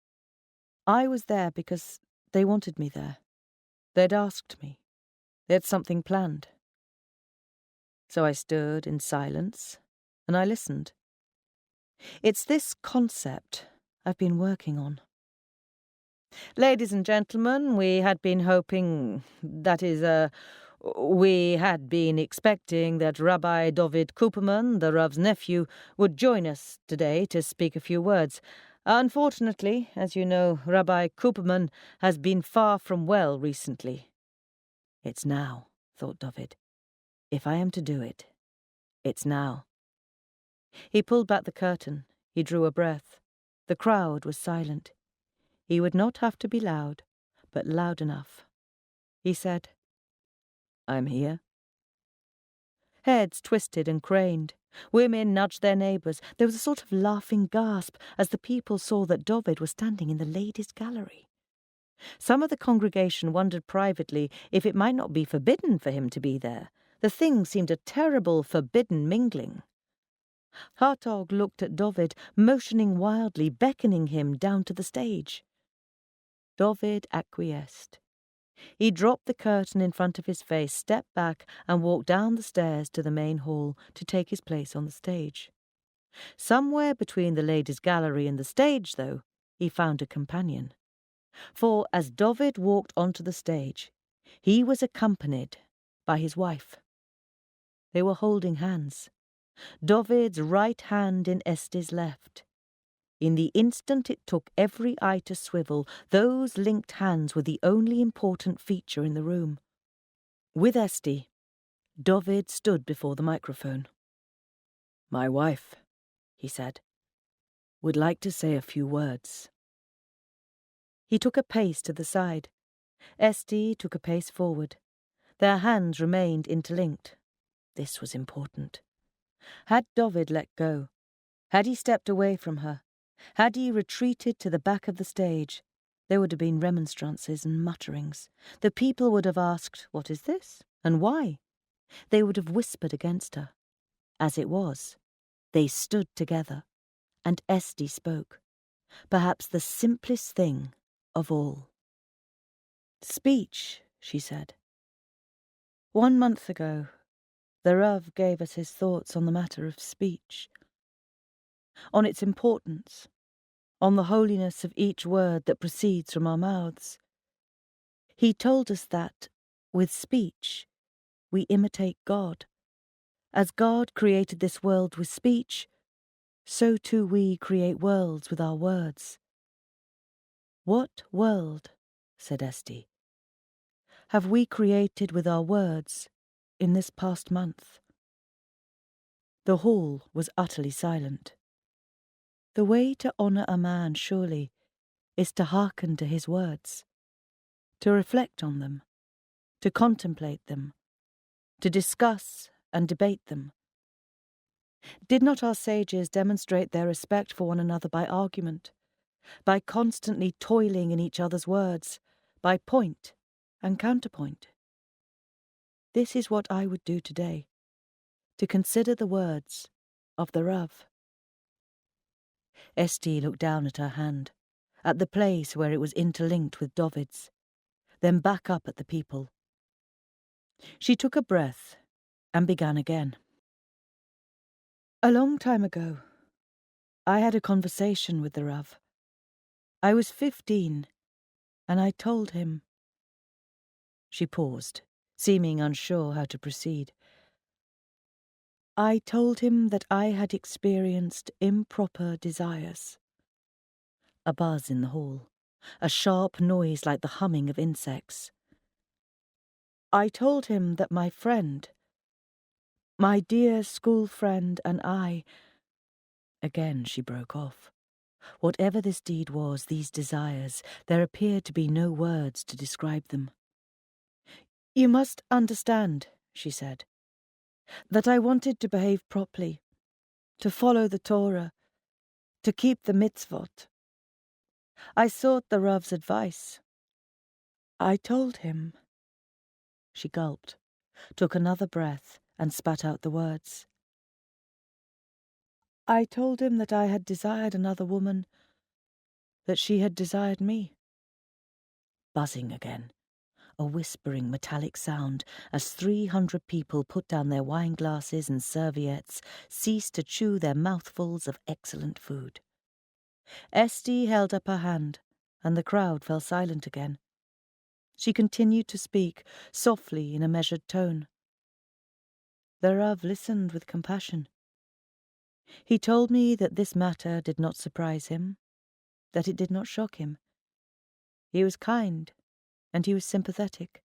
I was there because they wanted me there. They'd asked me. They had something planned. So I stood in silence and I listened. It's this concept I've been working on. Ladies and gentlemen, we had been expecting that Rabbi David Cooperman, the Rav's nephew, would join us today to speak a few words. Unfortunately, as you know, Rabbi Cooperman has been far from well recently. It's now, thought David. If I am to do it, it's now. He pulled back the curtain. He drew a breath. The crowd was silent. He would not have to be loud, but loud enough. He said, "I'm here." Heads twisted and craned. Women nudged their neighbours. There was a sort of laughing gasp as the people saw that David was standing in the ladies' gallery. Some of the congregation wondered privately if it might not be forbidden for him to be there. The thing seemed a terrible forbidden mingling. Hartog looked at David, motioning wildly, beckoning him down to the stage. David acquiesced. He dropped the curtain in front of his face, stepped back, and walked down the stairs to the main hall to take his place on the stage. Somewhere between the ladies' gallery and the stage, though, he found a companion. For as David walked onto the stage, he was accompanied by his wife. They were holding hands. David's right hand in Estie's left. In the instant it took every eye to swivel, those linked hands were the only important feature in the room. With Estie, David stood before the microphone. "My wife," he said, "would like to say a few words." He took a pace to the side. Estie took a pace forward. Their hands remained interlinked. This was important. Had David let go? Had he stepped away from her? Had he retreated to the back of the stage? There would have been remonstrances and mutterings. The people would have asked, "What is this? And why?" They would have whispered against her. As it was, they stood together, and Estie spoke. Perhaps the simplest thing of all. "Speech," she said. 1 month ago, the Rav gave us his thoughts on the matter of speech, on its importance, on the holiness of each word that proceeds from our mouths. He told us that, with speech, we imitate God. As God created this world with speech, so too we create worlds with our words. "What world," said Estie, "have we created with our words in this past month?" The hall was utterly silent. The way to honour a man, surely, is to hearken to his words, to reflect on them, to contemplate them, to discuss and debate them. Did not our sages demonstrate their respect for one another by argument, by constantly toiling in each other's words, by point and counterpoint? This is what I would do today, to consider the words of the Rav. Estie looked down at her hand, at the place where it was interlinked with David's, then back up at the people. She took a breath and began again. "A long time ago, I had a conversation with the Rav. I was 15, and I told him—" She paused, seeming unsure how to proceed. "I told him that I had experienced improper desires." A buzz in the hall, a sharp noise like the humming of insects. "I told him that my friend, my dear school friend, and I—" Again she broke off. Whatever this deed was, these desires, there appeared to be no words to describe them. "You must understand," she said, "that I wanted to behave properly, to follow the Torah, to keep the mitzvot. I sought the Rav's advice. I told him. She gulped, took another breath, and spat out the words. I told him that I had desired another woman, that she had desired me. Buzzing again, a whispering metallic sound as 300 people put down their wine glasses and serviettes, ceased to chew their mouthfuls of excellent food. Esty held up her hand, and the crowd fell silent again. She continued to speak, softly in a measured tone. The Rav listened with compassion. He told me that this matter did not surprise him, that it did not shock him. He was kind, and he was sympathetic.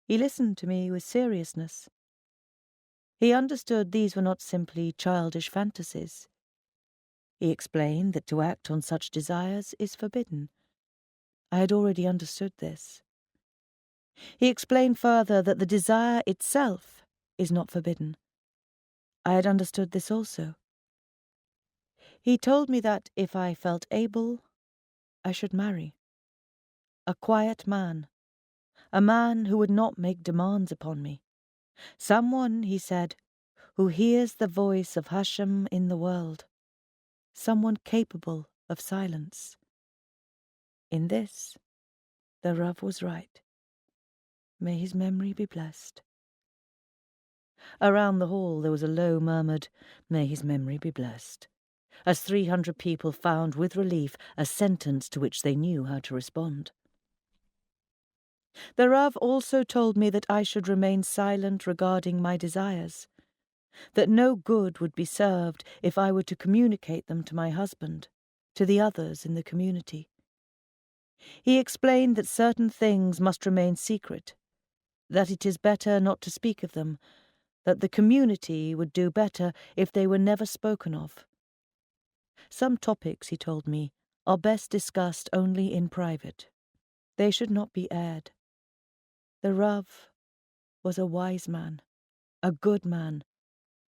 He listened to me with seriousness. He understood these were not simply childish fantasies. He explained that to act on such desires is forbidden. I had already understood this. He explained further that the desire itself is not forbidden. I had understood this also. He told me that if I felt able, I should marry. A quiet man, a man who would not make demands upon me. Someone, he said, who hears the voice of Hashem in the world. Someone capable of silence. In this, the Rav was right. May his memory be blessed. Around the hall there was a low murmured, "May his memory be blessed," as 300 people found with relief a sentence to which they knew how to respond. The Rav also told me that I should remain silent regarding my desires, that no good would be served if I were to communicate them to my husband, to the others in the community. He explained that certain things must remain secret, that it is better not to speak of them, that the community would do better if they were never spoken of. Some topics, he told me, are best discussed only in private. They should not be aired. The Rav was a wise man, a good man,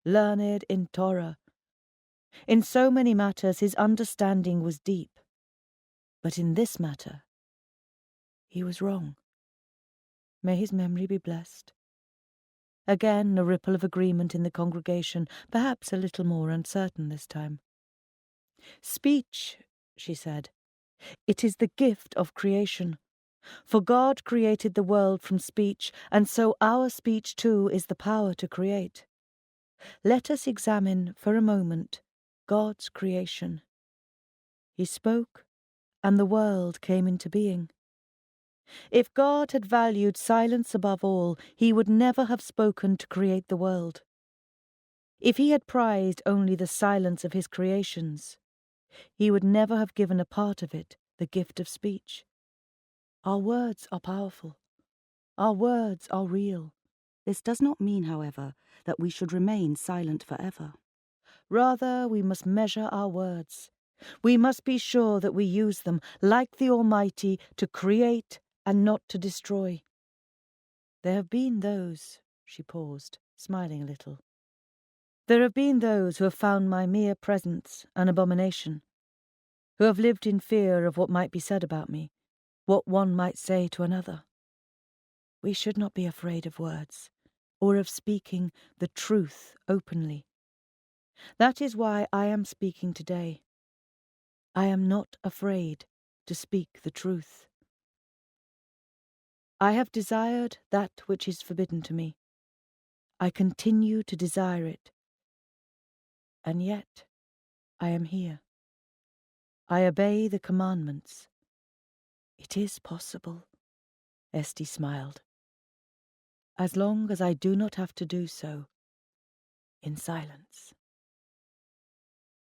learned in Torah. In so many matters his understanding was deep. But in this matter, he was wrong. May his memory be blessed. Again a ripple of agreement in the congregation, perhaps a little more uncertain this time. Speech, she said, it is the gift of creation. For God created the world from speech, and so our speech too is the power to create. Let us examine for a moment God's creation. He spoke, and the world came into being. If God had valued silence above all, he would never have spoken to create the world. If he had prized only the silence of his creations, he would never have given a part of it the gift of speech. Our words are powerful. Our words are real. This does not mean, however, that we should remain silent forever. Rather, we must measure our words. We must be sure that we use them, like the Almighty, to create and not to destroy. There have been those, she paused, smiling a little. There have been those who have found my mere presence an abomination, who have lived in fear of what might be said about me, what one might say to another. We should not be afraid of words, or of speaking the truth openly. That is why I am speaking today. I am not afraid to speak the truth. I have desired that which is forbidden to me. I continue to desire it. And yet, I am here. I obey the commandments. It is possible, Esty smiled. As long as I do not have to do so in silence.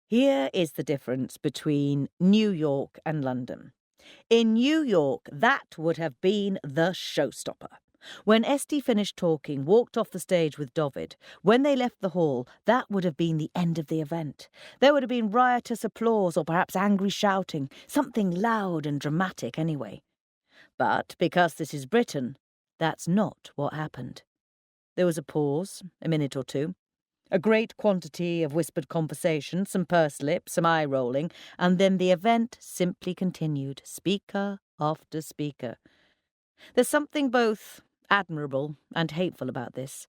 Here is the difference between New York and London. In New York, that would have been the showstopper. When Esty finished talking, walked off the stage with Dovid, when they left the hall, that would have been the end of the event. There would have been riotous applause or perhaps angry shouting, something loud and dramatic anyway. But because this is Britain, that's not what happened. There was a pause, a minute or two, a great quantity of whispered conversation, some pursed lips, some eye-rolling, and then the event simply continued, speaker after speaker. There's something both admirable and hateful about this.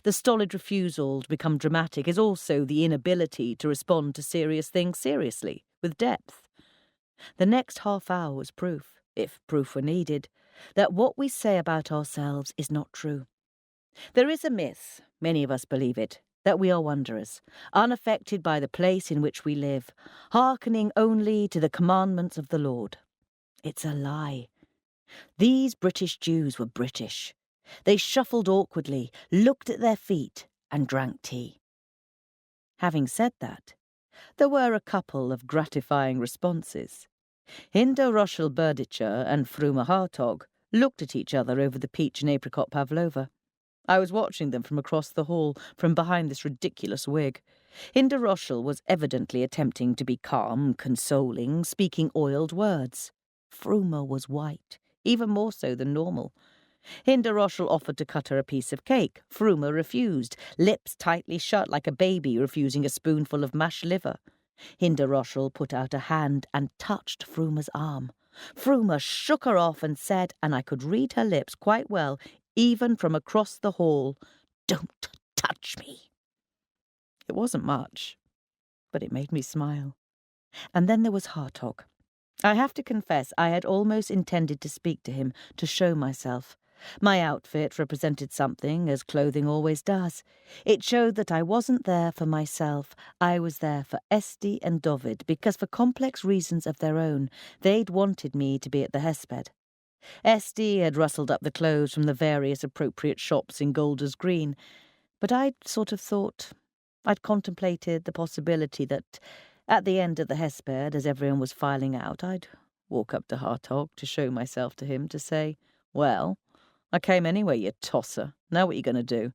The stolid refusal to become dramatic is also the inability to respond to serious things seriously, with depth. The next half hour was proof, if proof were needed, that what we say about ourselves is not true. There is a myth, many of us believe it, that we are wanderers, unaffected by the place in which we live, hearkening only to the commandments of the Lord. It's a lie. These British Jews were British. They shuffled awkwardly, looked at their feet, and drank tea. Having said that, there were a couple of gratifying responses. Hinda Rochel Berdicher and Fruma Hartog looked at each other over the peach and apricot pavlova. I was watching them from across the hall, from behind this ridiculous wig. Hinda Rochel was evidently attempting to be calm, consoling, speaking oiled words. Fruma was white, even more so than normal. Hinda Rochel offered to cut her a piece of cake. Fruma refused, lips tightly shut like a baby refusing a spoonful of mashed liver. Hinda Rochel put out a hand and touched Fruma's arm. Fruma shook her off and said, and I could read her lips quite well, even from across the hall, "Don't touch me." It wasn't much, but it made me smile. And then there was Hartog. I have to confess I had almost intended to speak to him, to show myself. My outfit represented something, as clothing always does. It showed that I wasn't there for myself. I was there for Esti and Dovid, because for complex reasons of their own, they'd wanted me to be at the hesped. Esti had rustled up the clothes from the various appropriate shops in Golders Green, but I'd contemplated the possibility that, at the end of the hesped, as everyone was filing out, I'd walk up to Hartog to show myself to him, to say, "Well, I came anyway, you tosser. Now what you going to do?"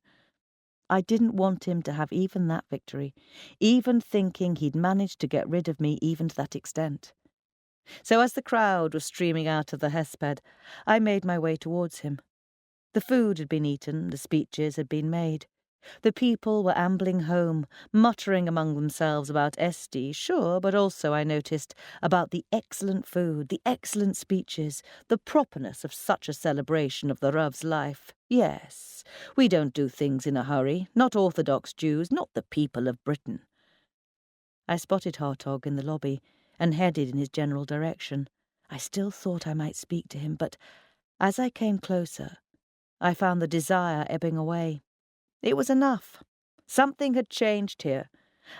I didn't want him to have even that victory, even thinking he'd managed to get rid of me even to that extent. So as the crowd was streaming out of the hesped, I made my way towards him. The food had been eaten, the speeches had been made. The people were ambling home, muttering among themselves about Esti, sure, but also, I noticed, about the excellent food, the excellent speeches, the properness of such a celebration of the Rav's life. Yes, we don't do things in a hurry, not Orthodox Jews, not the people of Britain. I spotted Hartog in the lobby and headed in his general direction. I still thought I might speak to him, but as I came closer, I found the desire ebbing away. It was enough. Something had changed here,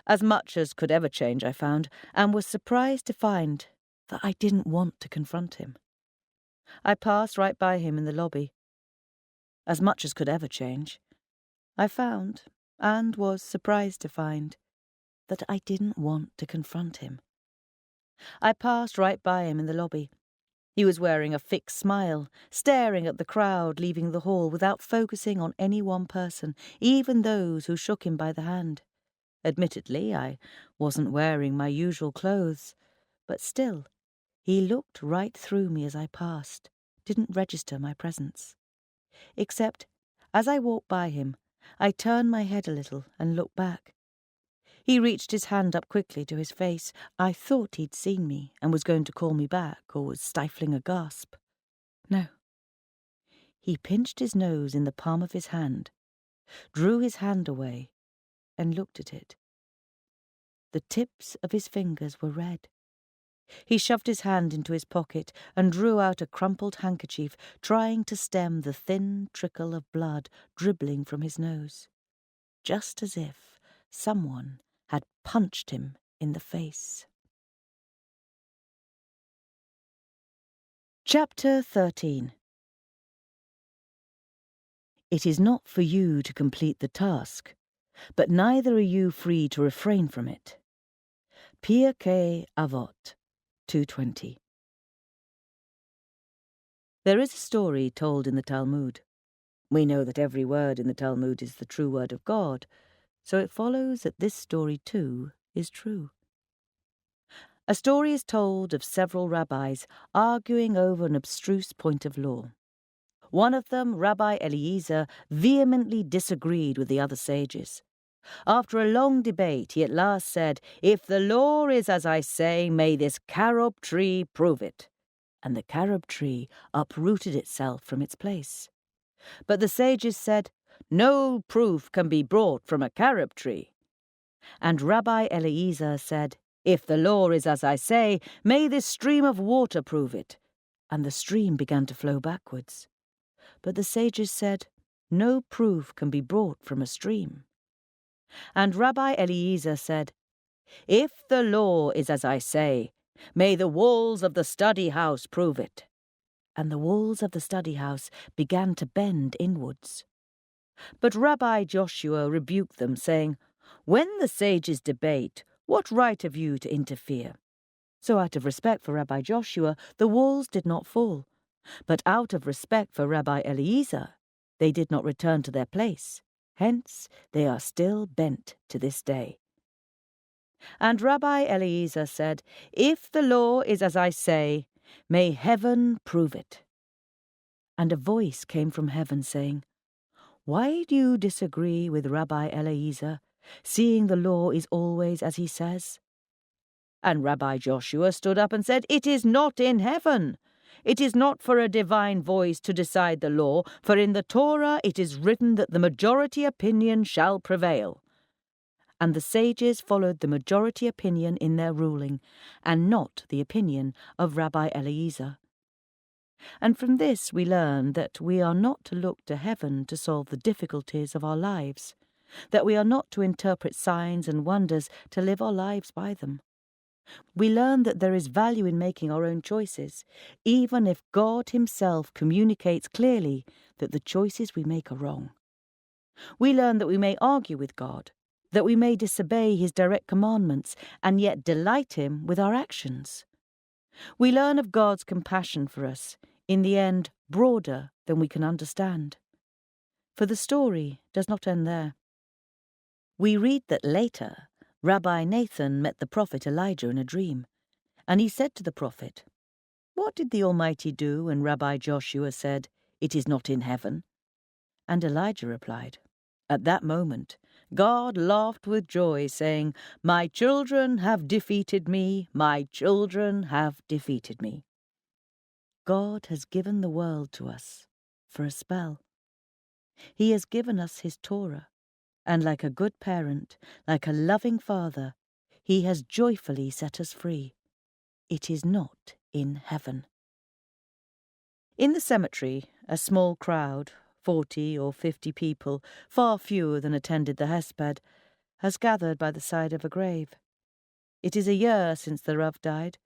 as much as could ever change, I found, and was surprised to find that I didn't want to confront him. I passed right by him in the lobby. As much as could ever change, I found, and was surprised to find, that I didn't want to confront him. I passed right by him in the lobby. He was wearing a fixed smile, staring at the crowd leaving the hall without focusing on any one person, even those who shook him by the hand. Admittedly, I wasn't wearing my usual clothes, but still, he looked right through me as I passed, didn't register my presence. Except, as I walked by him, I turned my head a little and looked back. He reached his hand up quickly to his face. I thought he'd seen me and was going to call me back, or was stifling a gasp. No. He pinched his nose in the palm of his hand, drew his hand away, and looked at it. The tips of his fingers were red. He shoved his hand into his pocket and drew out a crumpled handkerchief, trying to stem the thin trickle of blood dribbling from his nose, just as if someone had punched him in the face. Chapter 13. It is not for you to complete the task, but neither are you free to refrain from it. Pirkei Avot 2:20. There is a story told in the Talmud. We know that every word in the Talmud is the true word of God, so it follows that this story too is true. A story is told of several rabbis arguing over an abstruse point of law. One of them, Rabbi Eliezer, vehemently disagreed with the other sages. After a long debate, he at last said, "If the law is as I say, may this carob tree prove it." and the carob tree uprooted itself from its place. But the sages said, "No proof can be brought from a carob tree." And Rabbi Eliezer said, "If the law is as I say, may this stream of water prove it." And the stream began to flow backwards. But the sages said, "No proof can be brought from a stream." And Rabbi Eliezer said, "If the law is as I say, may the walls of the study house prove it." And the walls of the study house began to bend inwards. But Rabbi Joshua rebuked them, saying, "When the sages debate, what right have you to interfere?" So out of respect for Rabbi Joshua, the walls did not fall. But out of respect for Rabbi Eliezer, they did not return to their place. Hence, they are still bent to this day. And Rabbi Eliezer said, "If the law is as I say, may heaven prove it." And a voice came from heaven saying, "Why do you disagree with Rabbi Eliezer, seeing the law is always as he says?" And Rabbi Joshua stood up and said, "It is not in heaven. It is not for a divine voice to decide the law, for in the Torah it is written that the majority opinion shall prevail." And the sages followed the majority opinion in their ruling, and not the opinion of Rabbi Eliezer. And from this we learn that we are not to look to heaven to solve the difficulties of our lives, that we are not to interpret signs and wonders to live our lives by them. We learn that there is value in making our own choices, even if God himself communicates clearly that the choices we make are wrong. We learn that we may argue with God, that we may disobey his direct commandments and yet delight him with our actions. We learn of God's compassion for us, in the end broader than we can understand. For the story does not end there. We read that later, Rabbi Nathan met the prophet Elijah in a dream, and he said to the prophet, "What did the Almighty do when Rabbi Joshua said, 'It is not in heaven'?" And Elijah replied, "At that moment, God laughed with joy, saying, 'My children have defeated me, my children have defeated me.'" God has given the world to us for a spell. He has given us his Torah, and like a good parent, like a loving father, he has joyfully set us free. It is not in heaven. In the cemetery, a small crowd, 40 or 50 people, far fewer than attended the hesped, has gathered by the side of a grave. It is a year since the Rav died,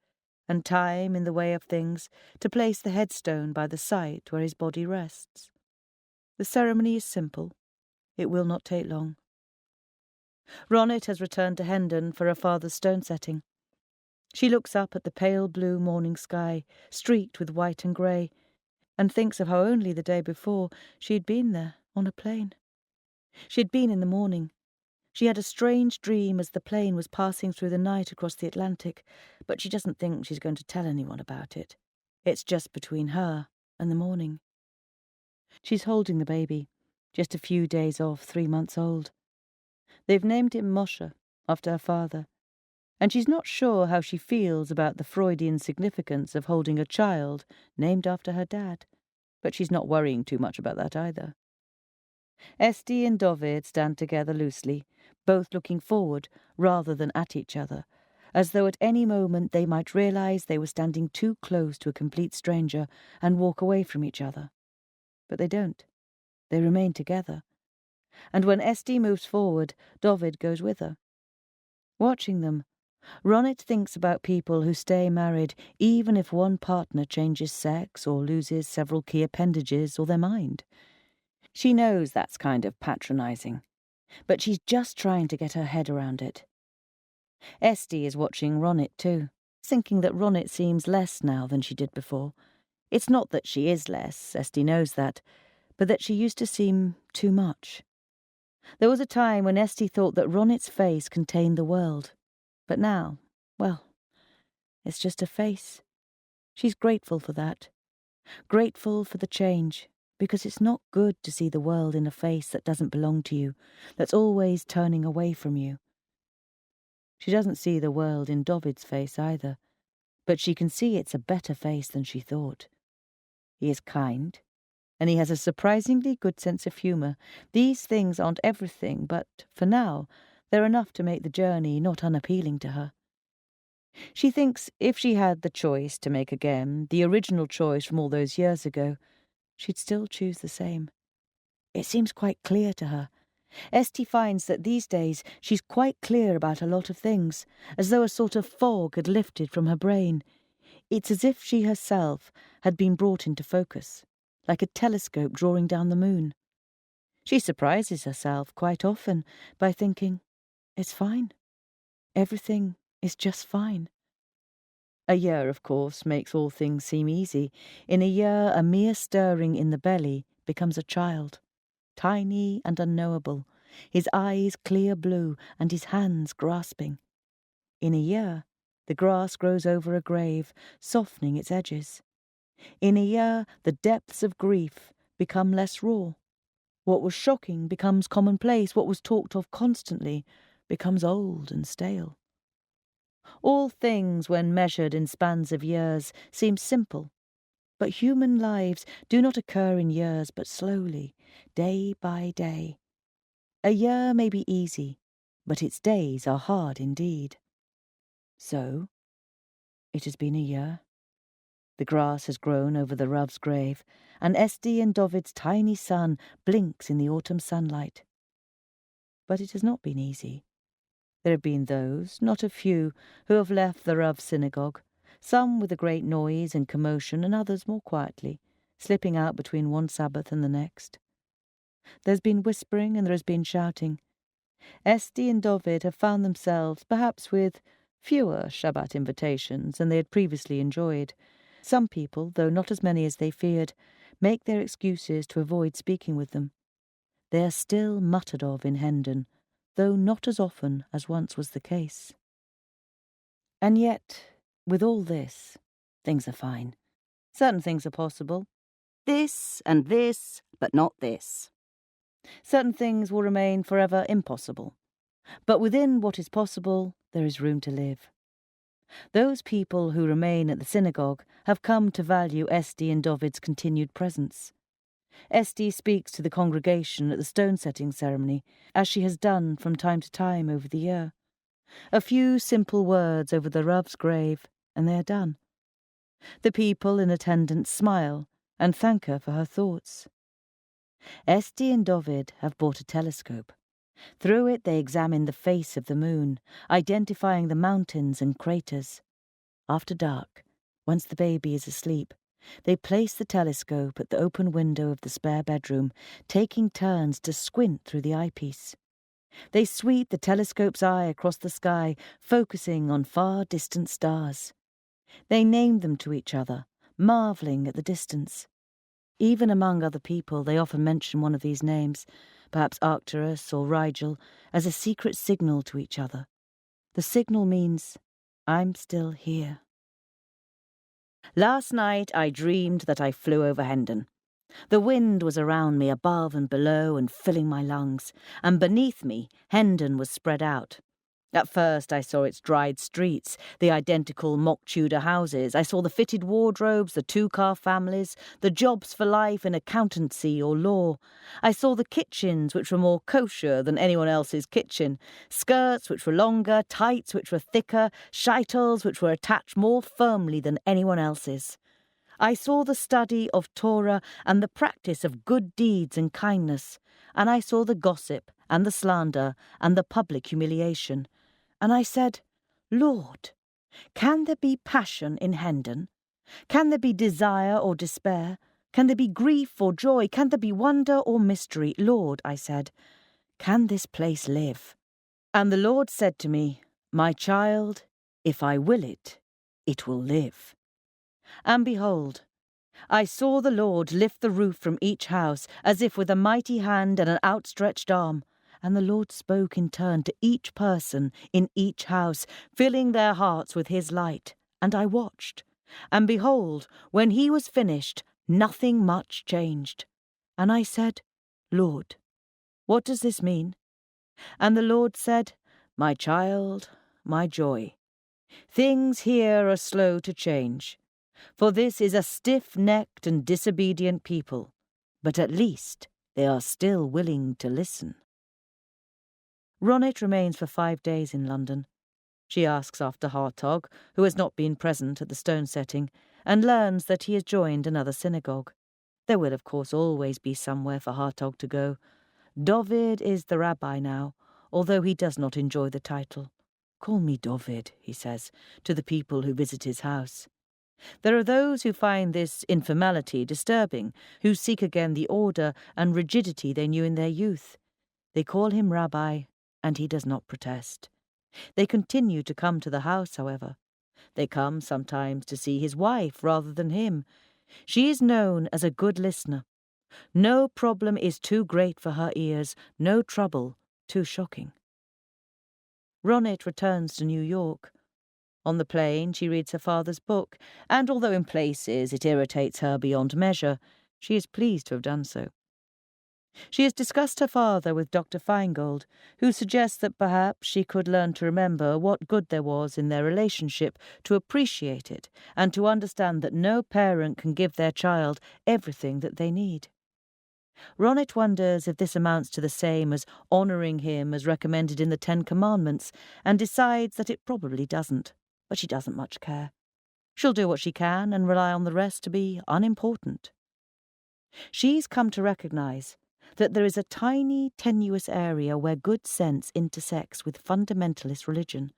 and time, in the way of things, to place the headstone by the site where his body rests. The ceremony is simple. It will not take long. Ronit has returned to Hendon for her father's stone setting. She looks up at the pale blue morning sky, streaked with white and grey, and thinks of how only the day before she had been there, on a plane. She had been in the morning. She had a strange dream as the plane was passing through the night across the Atlantic, but she doesn't think she's going to tell anyone about it. It's just between her and the morning. She's holding the baby, just a few days off, 3 months old. They've named him Moshe, after her father, and she's not sure how she feels about the Freudian significance of holding a child named after her dad, but she's not worrying too much about that either. Esti and Dovid stand together loosely, both looking forward rather than at each other, as though at any moment they might realize they were standing too close to a complete stranger and walk away from each other. But they don't. They remain together. And when Esti moves forward, Dovid goes with her. Watching them, Ronit thinks about people who stay married even if one partner changes sex or loses several key appendages or their mind. She knows that's kind of patronizing, but she's just trying to get her head around it. Esti is watching Ronit too, thinking that Ronit seems less now than she did before. It's not that she is less, Esti knows that, but that she used to seem too much. There was a time when Esti thought that Ronit's face contained the world, but now, well, it's just a face. She's grateful for that, grateful for the change, because it's not good to see the world in a face that doesn't belong to you, that's always turning away from you. She doesn't see the world in Dovid's face either, but she can see it's a better face than she thought. He is kind, and he has a surprisingly good sense of humour. These things aren't everything, but for now they're enough to make the journey not unappealing to her. She thinks if she had the choice to make again, the original choice from all those years ago, she'd still choose the same. It seems quite clear to her. Esty finds that these days she's quite clear about a lot of things, as though a sort of fog had lifted from her brain. It's as if she herself had been brought into focus, like a telescope drawing down the moon. She surprises herself quite often by thinking, it's fine. Everything is just fine. A year, of course, makes all things seem easy. In a year, a mere stirring in the belly becomes a child, tiny and unknowable, his eyes clear blue and his hands grasping. In a year, the grass grows over a grave, softening its edges. In a year, the depths of grief become less raw. What was shocking becomes commonplace. What was talked of constantly becomes old and stale. All things, when measured in spans of years, seem simple. But human lives do not occur in years, but slowly, day by day. A year may be easy, but its days are hard indeed. So, it has been a year. The grass has grown over the Rov's grave, and Esty and Dovid's tiny son blinks in the autumn sunlight. But it has not been easy. There have been those, not a few, who have left the Rov synagogue, some with a great noise and commotion, and others more quietly, slipping out between one Sabbath and the next. There's been whispering and there has been shouting. Esty and Dovid have found themselves, perhaps with fewer Shabbat invitations than they had previously enjoyed. Some people, though not as many as they feared, make their excuses to avoid speaking with them. They are still muttered of in Hendon, though not as often as once was the case. And yet, with all this, things are fine. Certain things are possible. This and this, but not this. Certain things will remain forever impossible. But within what is possible, there is room to live. Those people who remain at the synagogue have come to value Esty and Dovid's continued presence. Esty speaks to the congregation at the stone-setting ceremony, as she has done from time to time over the year. A few simple words over the Rov's grave, and they are done. The people in attendance smile and thank her for her thoughts. Esty and Dovid have bought a telescope. Through it they examine the face of the moon, identifying the mountains and craters. After dark, once the baby is asleep, they place the telescope at the open window of the spare bedroom, taking turns to squint through the eyepiece. They sweep the telescope's eye across the sky, focusing on far distant stars. They name them to each other, marvelling at the distance. Even among other people, they often mention one of these names, perhaps Arcturus or Rigel, as a secret signal to each other. The signal means, I'm still here. Last night I dreamed that I flew over Hendon. The wind was around me, above and below, and filling my lungs, and beneath me Hendon was spread out. At first I saw its dried streets, the identical mock Tudor houses. I saw the fitted wardrobes, the two-car families, the jobs for life in accountancy or law. I saw the kitchens which were more kosher than anyone else's kitchen, skirts which were longer, tights which were thicker, shaitels which were attached more firmly than anyone else's. I saw the study of Torah and the practice of good deeds and kindness, and I saw the gossip and the slander and the public humiliation. And I said, Lord, can there be passion in Hendon? Can there be desire or despair? Can there be grief or joy? Can there be wonder or mystery? Lord, I said, can this place live? And the Lord said to me, my child, if I will it, it will live. And behold, I saw the Lord lift the roof from each house, as if with a mighty hand and an outstretched arm. And the Lord spoke in turn to each person in each house, filling their hearts with his light. And I watched. And behold, when he was finished, nothing much changed. And I said, Lord, what does this mean? And the Lord said, my child, my joy. Things here are slow to change, for this is a stiff-necked and disobedient people, but at least they are still willing to listen. Ronit remains for 5 days in London. She asks after Hartog, who has not been present at the stone setting, and learns that he has joined another synagogue. There will, of course, always be somewhere for Hartog to go. Dovid is the rabbi now, although he does not enjoy the title. "Call me Dovid," he says, to the people who visit his house. There are those who find this informality disturbing, who seek again the order and rigidity they knew in their youth. They call him rabbi, and he does not protest. They continue to come to the house, however. They come sometimes to see his wife rather than him. She is known as a good listener. No problem is too great for her ears, no trouble too shocking. Ronit returns to New York. On the plane, she reads her father's book, and although in places it irritates her beyond measure, she is pleased to have done so. She has discussed her father with Dr. Feingold, who suggests that perhaps she could learn to remember what good there was in their relationship, to appreciate it, and to understand that no parent can give their child everything that they need. Ronit wonders if this amounts to the same as honouring him as recommended in the 10 Commandments, and decides that it probably doesn't, but she doesn't much care. She'll do what she can and rely on the rest to be unimportant. She's come to recognise that there is a tiny, tenuous area where good sense intersects with fundamentalist religion.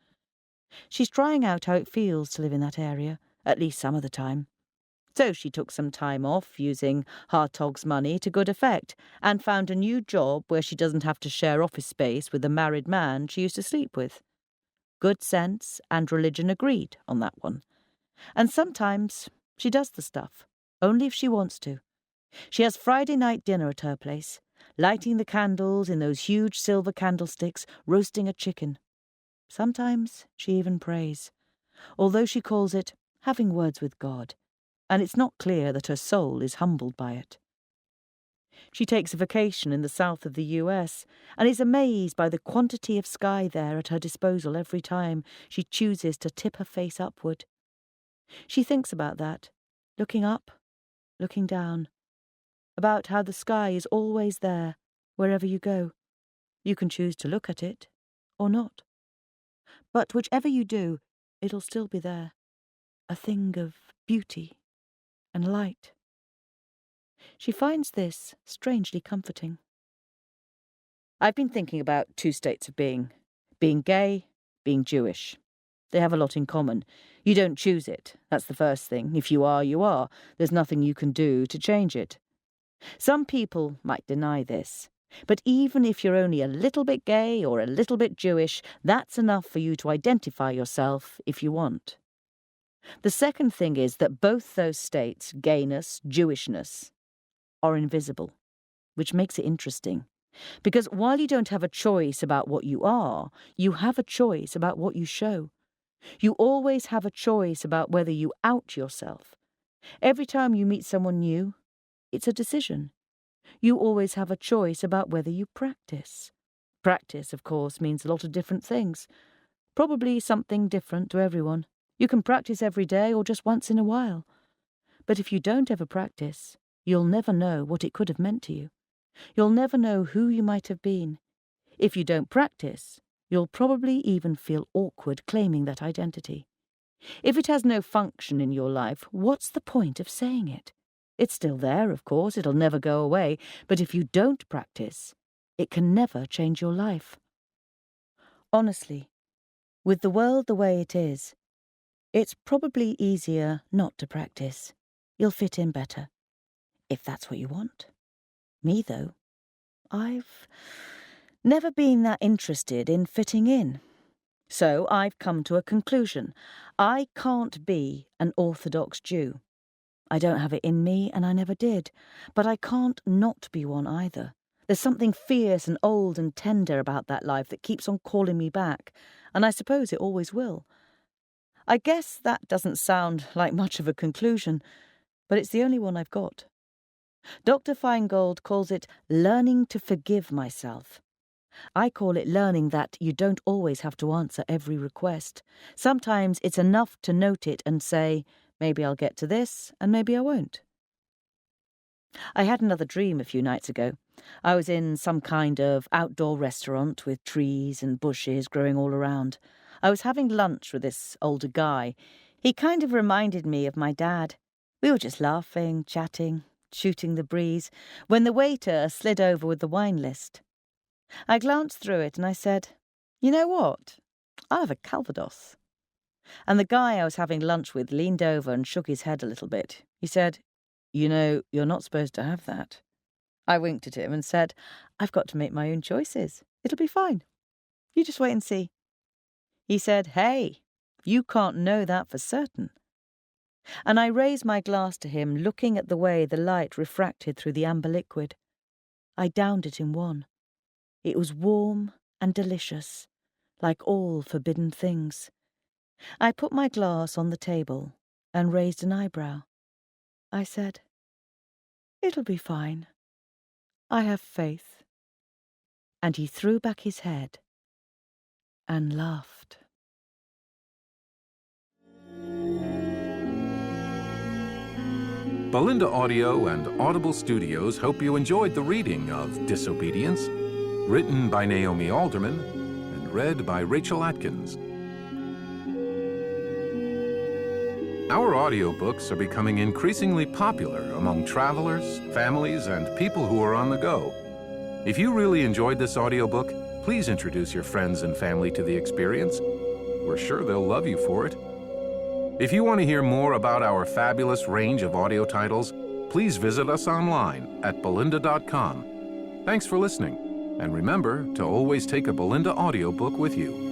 She's trying out how it feels to live in that area, at least some of the time. So she took some time off using Hartog's money to good effect and found a new job where she doesn't have to share office space with the married man she used to sleep with. Good sense and religion agreed on that one. And sometimes she does the stuff, only if she wants to. She has Friday night dinner at her place, lighting the candles in those huge silver candlesticks, roasting a chicken. Sometimes she even prays, although she calls it having words with God, and it's not clear that her soul is humbled by it. She takes a vacation in the south of the US and is amazed by the quantity of sky there at her disposal every time she chooses to tip her face upward. She thinks about that, looking up, looking down, about how the sky is always there, wherever you go. You can choose to look at it, or not. But whichever you do, it'll still be there, a thing of beauty and light. She finds this strangely comforting. I've been thinking about 2 states of being gay, being Jewish. They have a lot in common. You don't choose it, that's the first thing. If you are, you are. There's nothing you can do to change it. Some people might deny this, but even if you're only a little bit gay or a little bit Jewish, that's enough for you to identify yourself if you want. The second thing is that both those states, gayness, Jewishness, are invisible, which makes it interesting. Because while you don't have a choice about what you are, you have a choice about what you show. You always have a choice about whether you out yourself. Every time you meet someone new, it's a decision. You always have a choice about whether you practice. Practice, of course, means a lot of different things. Probably something different to everyone. You can practice every day or just once in a while. But if you don't ever practice, you'll never know what it could have meant to you. You'll never know who you might have been. If you don't practice, you'll probably even feel awkward claiming that identity. If it has no function in your life, what's the point of saying it? It's still there, of course, it'll never go away, but if you don't practice, it can never change your life. Honestly, with the world the way it is, it's probably easier not to practice. You'll fit in better, if that's what you want. Me, though, I've never been that interested in fitting in. So I've come to a conclusion. I can't be an Orthodox Jew. I don't have it in me, and I never did. But I can't not be one either. There's something fierce and old and tender about that life that keeps on calling me back, and I suppose it always will. I guess that doesn't sound like much of a conclusion, but it's the only one I've got. Dr. Feingold calls it learning to forgive myself. I call it learning that you don't always have to answer every request. Sometimes it's enough to note it and say, maybe I'll get to this and maybe I won't. I had another dream a few nights ago. I was in some kind of outdoor restaurant with trees and bushes growing all around. I was having lunch with this older guy. He kind of reminded me of my dad. We were just laughing, chatting, shooting the breeze, when the waiter slid over with the wine list. I glanced through it and I said, "You know what? I'll have a Calvados." And the guy I was having lunch with leaned over and shook his head a little bit. He said, "You know, you're not supposed to have that." I winked at him and said, "I've got to make my own choices. It'll be fine. You just wait and see." He said, "Hey, you can't know that for certain." And I raised my glass to him, looking at the way the light refracted through the amber liquid. I downed it in one. It was warm and delicious, like all forbidden things. I put my glass on the table and raised an eyebrow. I said, "It'll be fine. I have faith." And he threw back his head and laughed. Belinda Audio and Audible Studios hope you enjoyed the reading of Disobedience, written by Naomi Alderman and read by Rachel Atkins. Our audiobooks are becoming increasingly popular among travelers, families, and people who are on the go. If you really enjoyed this audiobook, please introduce your friends and family to the experience. We're sure they'll love you for it. If you want to hear more about our fabulous range of audio titles, please visit us online at belinda.com. Thanks for listening, and remember to always take a Belinda audiobook with you.